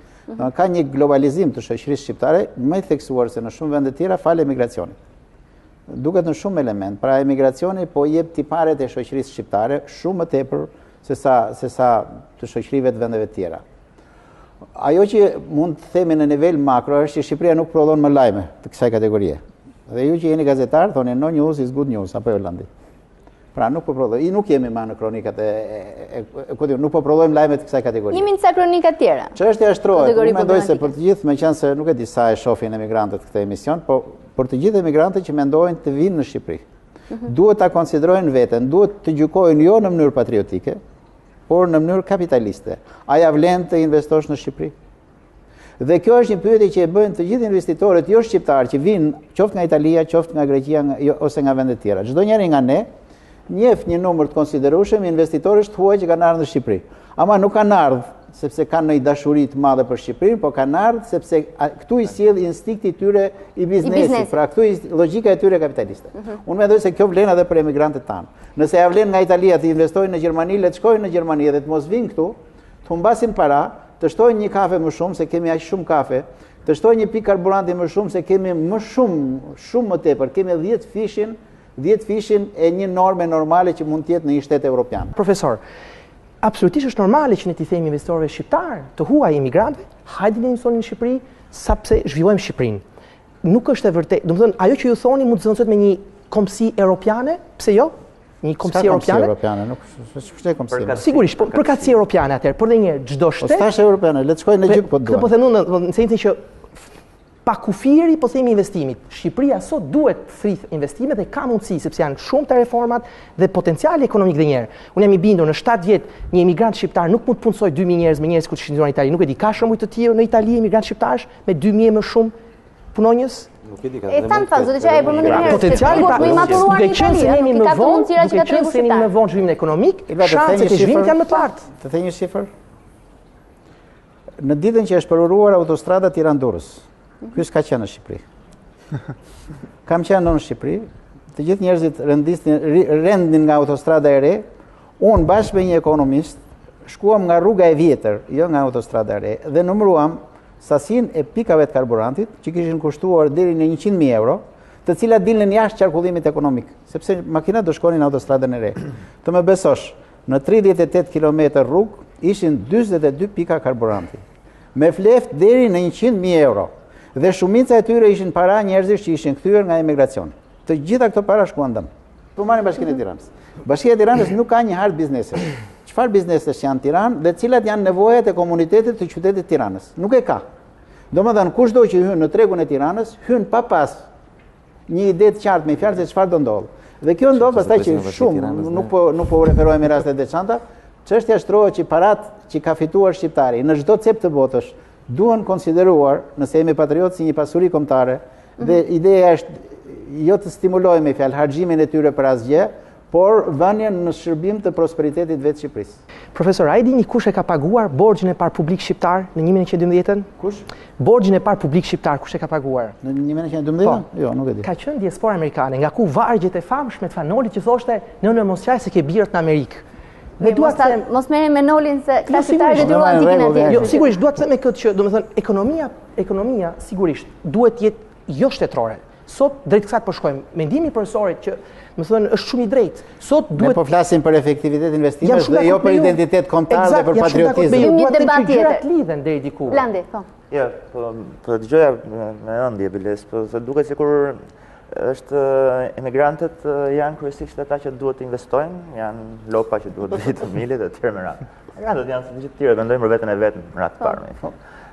Ka një globalizim të shoqërisë shqiptare më i theksuar se në shumë vende tjera fal emigracionit. Duket në shumë element, pra emigracioni po jep tiparet e shoqërisë shqiptare shumë më tepër se sa të shoqërive të vendeve tjera. Ajo që mund të themi në nivel makro është që Shqipëria nuk prodhon më lajme të kësaj kategorie. Dhe ju që jeni gazetar, thoni no news is good news, apo Irlandi. Pra nuk po prodhojmë, nuk jemi ma në kronikat nuk po prodhojmë lajme të kësaj kategorie.
Jemi në ca kronikat tjera.
Çështja shtrohet, unë mendoj se për të gjithë, meqense se nuk e di sa e shohin emigrantët këtë emision, po për të gjithë emigrantët që mendojnë të vinë në Shqipëri, duhet ta konsiderojnë veten, duhet të gjykojnë jo në mënyrë patriotike, por në mënyrë kapitaliste. A ja vlen të investosh në Shqipëri? Dhe kjo është një pyetje që e bëjnë të gjithë investitorët jo shqiptarë që vinë qoftë nga Italia, qoftë nga Greqia ose nga vende tjera. Çdo njeri nga ne njeh një numër të konsiderueshëm investitorësh të huaj që kanë ardhur në Shqipëri. Ama nuk kanë ardhur sepse kanë një dashuri të madhe për Shqipërinë, po kanë ardhur sepse këtu i sjell instinkti i tyre i biznesit, pra këtu i logjika e tyre kapitaliste. Unë mendoj se kjo vlen edhe për emigrantët tanë. Nëse ja vlen nga Italia të investojnë në Gjermani, le të shkojnë në Gjermani dhe të mos vinë këtu, të humbasin para, të shtojnë një kafe më shumë se kemi aq shumë kafe, të shtojnë një pikë karburanti më shumë se kemi më shumë më tepër, kemi 10 fishin e një norme normale që mund të jetë në një shtet evropian.
Profesor, absolutisht është normale që ne t'i themi investorëve shqiptar të huaj imigrantëve, hajde ne investoni në Shqipëri, sepse zhvillojmë Shqipërinë. Nuk është e vërtetë. Domethënë, ajo që ju thoni mund të zëncohet me një komsi europiane, pse jo? Një komsi europiane?
Nuk është komsi.
Sigurisht, po përkatësi europiane atëherë, por dhe një çdo shtet.
Po thash europiane, le të shkojnë në Gjyk po duan.
Po thënë në sensin që pa kufiri po themi investimit. Shqipëria sot duhet thith investimet dhe ka mundësi sepse janë shumë të reformat dhe potenciali ekonomik dhe njerë. Unë jam i bindur në 7 vjet një emigrant shqiptar nuk mund të punësoj 2000 njerëz me njerëz ku të shënduar në Itali. Nuk e di, ka shumë të tjerë në Itali emigrant shqiptarësh me 2000 më shumë punonjës?
E thamë fakt, zotë që e përmendim herë.
Potenciali duke qenë se jemi më vonë, zhvillimin ekonomik, shanset e zhvillimit janë më të lartë.
Të thëj një shifër? Në ditën që është përuruar autostrada Tiranë-Durrës, ky s'ka qenë në Shqipëri. Kam qenë në Shqipëri, të gjithë njerëzit rendin nga autostrada e re, unë bashkë me një ekonomist, shkuam nga rruga e vjetër, jo nga autostrada e re, dhe numëruam sasin e pikave të karburantit, që kishin kushtuar deri në 100.000 euro, të cilat dilnin jashtë qarkullimit ekonomik, sepse makinat do shkonin në autostradën e re. Të më besosh, në 38 km rrugë, ishin 42 pika karburanti, me fleft deri në 100.000 euro. Dhe shumica e tyre ishin para njerëzish që ishin kthyer nga emigracioni. Të gjitha këto para shkuan dëm. Po marrin Bashkinë e Tiranës. Bashkia e Tiranës nuk ka një hard biznesesh. Çfarë biznesesh janë Tiranë dhe cilat janë nevojat e komunitetit të qytetit Tiranës? Nuk e ka. Domethënë kushdo që hyn në tregun e Tiranës, hyn pa pas një ide të qartë me fjalë se çfarë do ndodh. Dhe kjo ndodh pastaj që shumë nuk po referohemi rastet e veçanta, çështja shtrohet që parat që ka fituar shqiptari në çdo cep të botës duhen konsideruar, nëse jemi patriotë, si një pasuri kombëtare, dhe ideja është jo të stimulojmë me fjalë harxhimin e tyre për asgjë, por vënien në shërbim të prosperitetit vetë Shqipërisë.
Profesor, a e dini kush e ka paguar borxhin e parë publik shqiptar në 1912?
Kush?
Borxhin e parë publik shqiptar kush e ka paguar?
Në 1912? Jo, nuk e di.
Ka qenë diaspora amerikane, nga ku vargjet e famshme të Fanolit që thoshte, "Në mos qaj se ke birët në Amerikë."
Dhe mos merrem me Nolin se këta shqiptarë detyruan të ikin atje.
Jo, sigurisht duhet të them me këtë që, domethënë, ekonomia sigurisht duhet të jetë jo shtetërore. Sot drejt kësaj po shkojmë. Mendimi i profesorit që, më thënë, është shumë i drejtë. Sot duhet.
Ne po flasim për efektivitet investimesh dhe jo për identitet kombëtar dhe për patriotizëm.
Një debat tjetër.
Lidhen deri diku.
Blandi, po.
Jo, po dëgjoja me ëndje Biles, po duket sikur është emigrantët janë kryesisht ata që duhet të investojnë, janë lopa që duhet të vinë të milit e të tjerë me radhë. Emigrantët janë të gjithë tjerë, vendojnë për veten e vet në radhë të parë.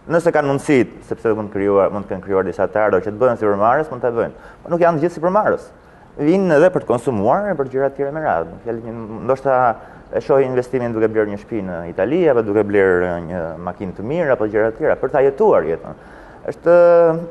Nëse kanë mundësi, sepse mund të kenë krijuar disa të ardhur që të bëhen sipërmarrës, mund ta bëjnë. Po nuk janë të gjithë sipërmarrës. Vinë edhe për të konsumuar e për gjëra të tjera me radhë. Ndoshta e shohin investimin duke blerë një shtëpi në Itali apo duke blerë një makinë të mirë apo gjëra të tjera për ta jetuar jetën. Është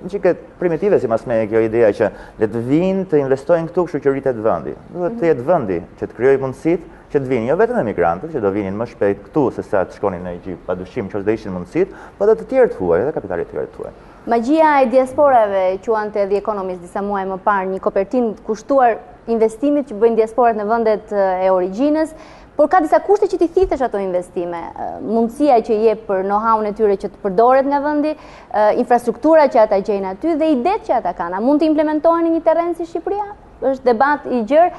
një çike primitive si masme kjo ideja që le të vinë të investojnë këtu shoqëritë të vendit. Duhet të jetë vendi që të krijojë mundësitë që të vinë jo vetëm emigrantët që do vinin më shpejt këtu se sa të shkonin në Egjip, padyshim që do ishin mundësitë, por edhe të tjerë të huaj, edhe kapitalet të tjerë të huaj.
Magjia e diasporave quante The Economist disa muaj më parë, një kopertinë kushtuar investimit që bëjnë diasporat në vendet e origjinës, Por ka disa kushte që ti thitesh ato investime, mundësia që jep për know-how-n e tyre që të përdoret nga vendi, infrastruktura që ata gjejnë aty dhe idetë që ata kanë. A mund të implementohen në një terren si Shqipëria? Është debat i gjerë.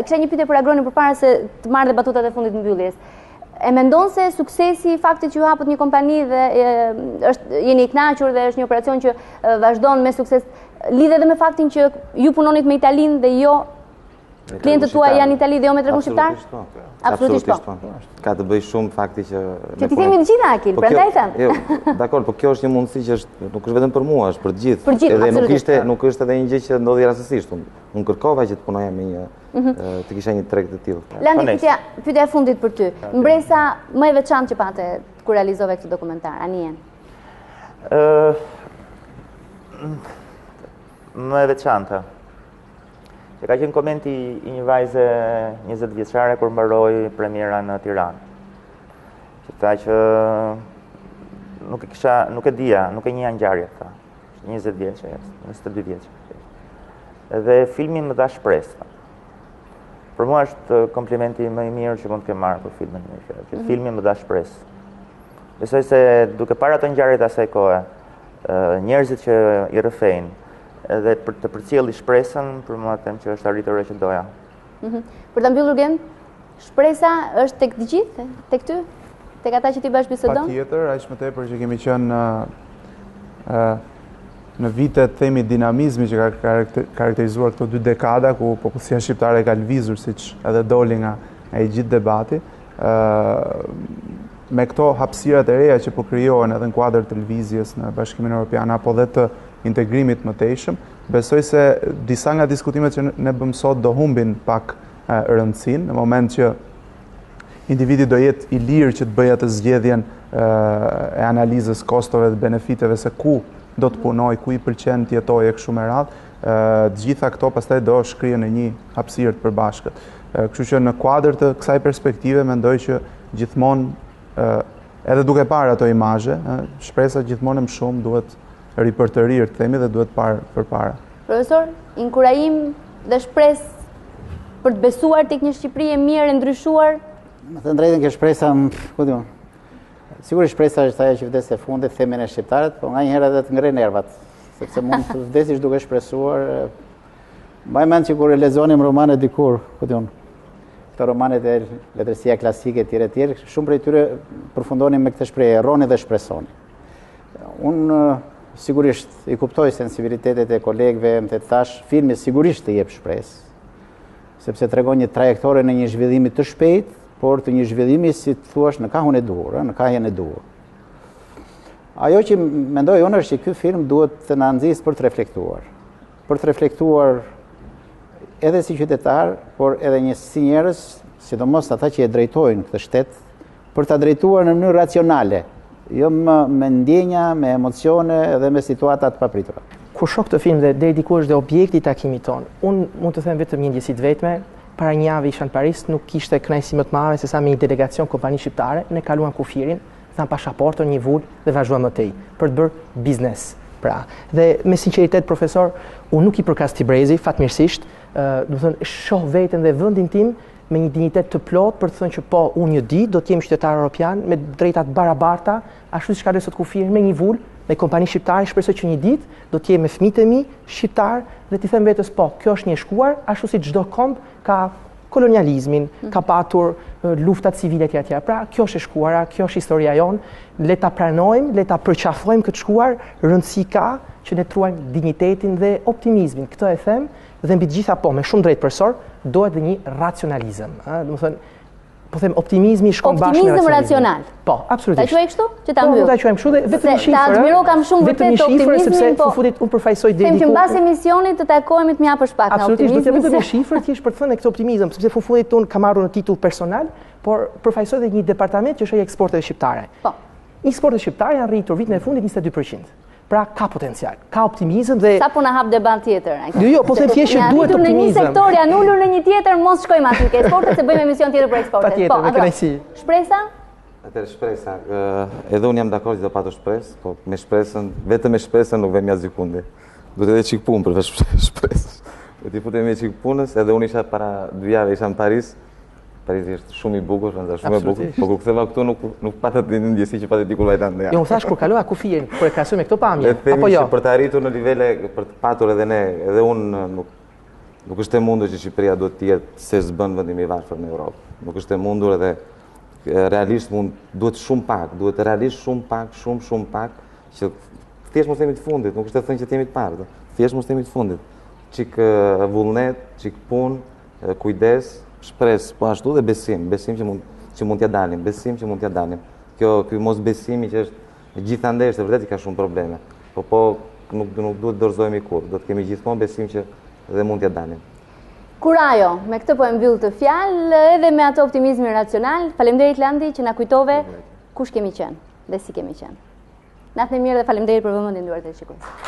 Kisha një pyetje për Agronin përpara se të marrë dhe batutat e fundit mbylljes. E mendon se suksesi i faktit që ju hapët një kompani dhe jeni i kënaqur dhe është një operacion që vazhdon me sukses, lidhe edhe me faktin që ju punonit me Italinë dhe jo klientët tuaj janë Itali dhe jo me tregun shqiptar? Absolutisht po.
Ka të bëj shumë fakti që...
Që ti themi të gjitha, Akil, prandaj them.
Dakor, po kjo është një mundësi që nuk është vetëm për mua, është për të gjithë.
Për gjithë, absolutisht.
Edhe nuk është edhe një gjë që ndodhi rastësisht. Unë kërkova që të punoja me një, të kisha një treg të tillë.
Landi, pyetja e fundit për ty. Mbresa më e veçantë që pate kur realizove këtë dokumentar, Anien?
Më e veçantë. Që ka qenë komenti i një vajze 20 vjeçare kur mbaroi premiera në Tiranë. Që tha që nuk e dija, nuk e njeh ngjarje tha. 20 vjeçë, 22 vjeçë. Edhe filmi më dha shpresë. Për mua është komplimenti më i mirë që mund të kem marrë për filmin e tij. Që filmi më dha shpresë. Besoj se duke parë ato ngjarjet asaj kohe, njerëzit që i rrëfejnë, edhe për të përcjellë shpresën, për mua them që është arritur ajo që doja.
Për ta mbyllur Gen, shpresa është tek të gjithë, tek ty, tek ata që ti bash bisedon?
Patjetër, aq më tepër që kemi qenë në vitet themi dinamizmi që ka karakterizuar këto 2 dekada ku popullsia shqiptare ka lëvizur siç edhe doli nga ai gjithë debati. Me këto hapësirat e reja që po krijohen edhe në kuadër të lëvizjes në Bashkimin Evropian apo dhe të integrimit mëtejshëm, besoj se disa nga diskutimet që ne bëm sot do humbin pak rëndësinë, në moment që individi do jetë i lirë që të bëjë atë zgjedhjen e analizës kostove dhe benefiteve se ku do të punoj, ku i pëlqen të jetojë e kështu me radhë, të gjitha këto pastaj do shkrihen në një hapësirë të përbashkët. Kështu që në kuadër të kësaj perspektive mendoj që gjithmonë edhe duke parë ato imazhe, shpresa gjithmonë më shumë duhet ripërtërirë të themi dhe duhet parë përpara.
Profesor, inkurajim dhe shpresë për të besuar tek një Shqipëri e mirë e ndryshuar?
Me të drejtën kjo shpresa, ku diun. Sigurisht shpresa është ajo që vdes e fundit themin e shqiptarët, po nganjëherë edhe të ngrej nervat, sepse mund të vdesish duke shpresuar. Mbaj mend që kur e lexonim romane dikur, ku diun, këto romanet e letërsia klasike etj, shumë prej tyre përfundonin me këtë shprehje, erroni dhe shpresoni. Unë sigurisht i kuptoj sensibilitetet e kolegëve, më të thash, filmi sigurisht të jep shpresë, sepse tregon një trajektore në një zhvillimi të shpejt, por të një zhvillimi, si të thuash, në kahun e duhur, në kahjen e duhur. Ajo që mendoj unë është që ky film duhet të na nxjisë për të reflektuar. Për të reflektuar edhe si qytetar, por edhe si njerëz, sidomos ata që e drejtojnë këtë shtet, për ta drejtuar në mënyrë racionale, jo me ndjenja, me emocione dhe me situata të papritura.
Kur shoh këtë film dhe deri diku është dhe objekti i takimit ton, unë mund të them vetëm një ndjesi të vetme. Para një javë isha në Paris, nuk kishte kënaqësi më të madhe se sa me një delegacion kompani shqiptare, ne kaluam kufirin, tham pasaportën, një vul dhe vazhduam më tej për të bërë biznes. Pra, dhe me sinqeritet profesor, unë nuk i përkas Tibrezi, fatmirësisht, do të thënë shoh veten dhe vendin tim me një dignitet të plot për të thënë që po, unë një ditë do të jem qytetar europian me drejta të barabarta, ashtu siç ka sot kufirin me një vul, me kompani shqiptare, shpresoj që një ditë do të jem me fëmijët e mi shqiptar dhe t'i them vetes po, kjo është një shkuar, ashtu si çdo komb ka kolonializmin, ka patur luftat civile etj. Pra, kjo është e shkuara, kjo është historia jonë, le ta pranojmë, le ta përqafojmë këtë shkuar, rëndësi ka që ne truajmë dignitetin dhe optimizmin. Këtë e them dhe mbi të gjitha po, me shumë drejt përsor, dohet dhe një racionalizëm. Do të thënë, po them optimizmi shkon bashkë me
optimizëm racional.
Po, absolutisht.
Ta quaj kështu? Që ta mbyll.
Ta quajmë kështu dhe vetëm një shifër.
Ta admiroj kam shumë vërtet optimizmin,
sepse fufurit unë përfaqësoj deri diku.
Them që mbas emisionit të takohemi të mjapësh pak nga optimizmi.
Absolutisht, do të vetëm një shifër thjesht për të thënë këtë optimizëm, sepse fufurit unë kam marrur në titull personal, por përfaqësoj edhe një departament që është ai eksporteve shqiptare.
Po.
Eksportet shqiptare janë rritur vitin e fundit 22%. Pra ka potencial, ka optimizëm dhe...
Sa po na hap debat tjetër?
Jo, po them thjesht që duhet optimizëm.
Në një sektor janë ulur në një tjetër, mos shkojmë aty ke eksportet, se bëjmë emision tjetër për eksportet.
Patjetër, me kënaqësi.
Shpresa?
Atëherë shpresa, edhe unë jam dakord që do pato shpresë, po me shpresën, vetëm me shpresën nuk vem jashtë kundi. Duhet edhe çik punë përveç shpresës. Do t'i futem me çik punës, edhe unë isha para 2 javë isha në Paris, Parisi është shumë i bukur, shumë e bukur, po kur ktheva këtu nuk pata të ndjesi që pati diku vajtande.
Jo, më thash kur kalova kufijën, kur e krahasoj me këto pamje,
apo jo? Për të arritur në nivele, për të patur edhe ne, edhe unë nuk është e mundur që Shqipëria duhet të jetë se s'bën vendim i varfër në Europë. Nuk është e mundur edhe realisht duhet shumë pak, duhet realisht shumë pak, që thjesht mos themi të fundit, nuk është e thënë që themi të parë, thjesht mos themi të fundit. Çik vullnet, çik punë, kujdes, shpresë, po ashtu dhe besim që mund t'ja dalim, Ky mos besimi që është gjithandej është vërtet i ka shumë probleme. Po nuk duhet dorëzohemi kurrë, do të kemi gjithmonë besim që dhe mund t'ja dalim.
Kurajo, me këtë po e mbyll të fjalë edhe me ato optimizmin racional. Faleminderit Landi që na kujtove kush kemi qenë dhe si kemi qenë. Natën e mirë dhe faleminderit për vëmendjen e nduar të shikues.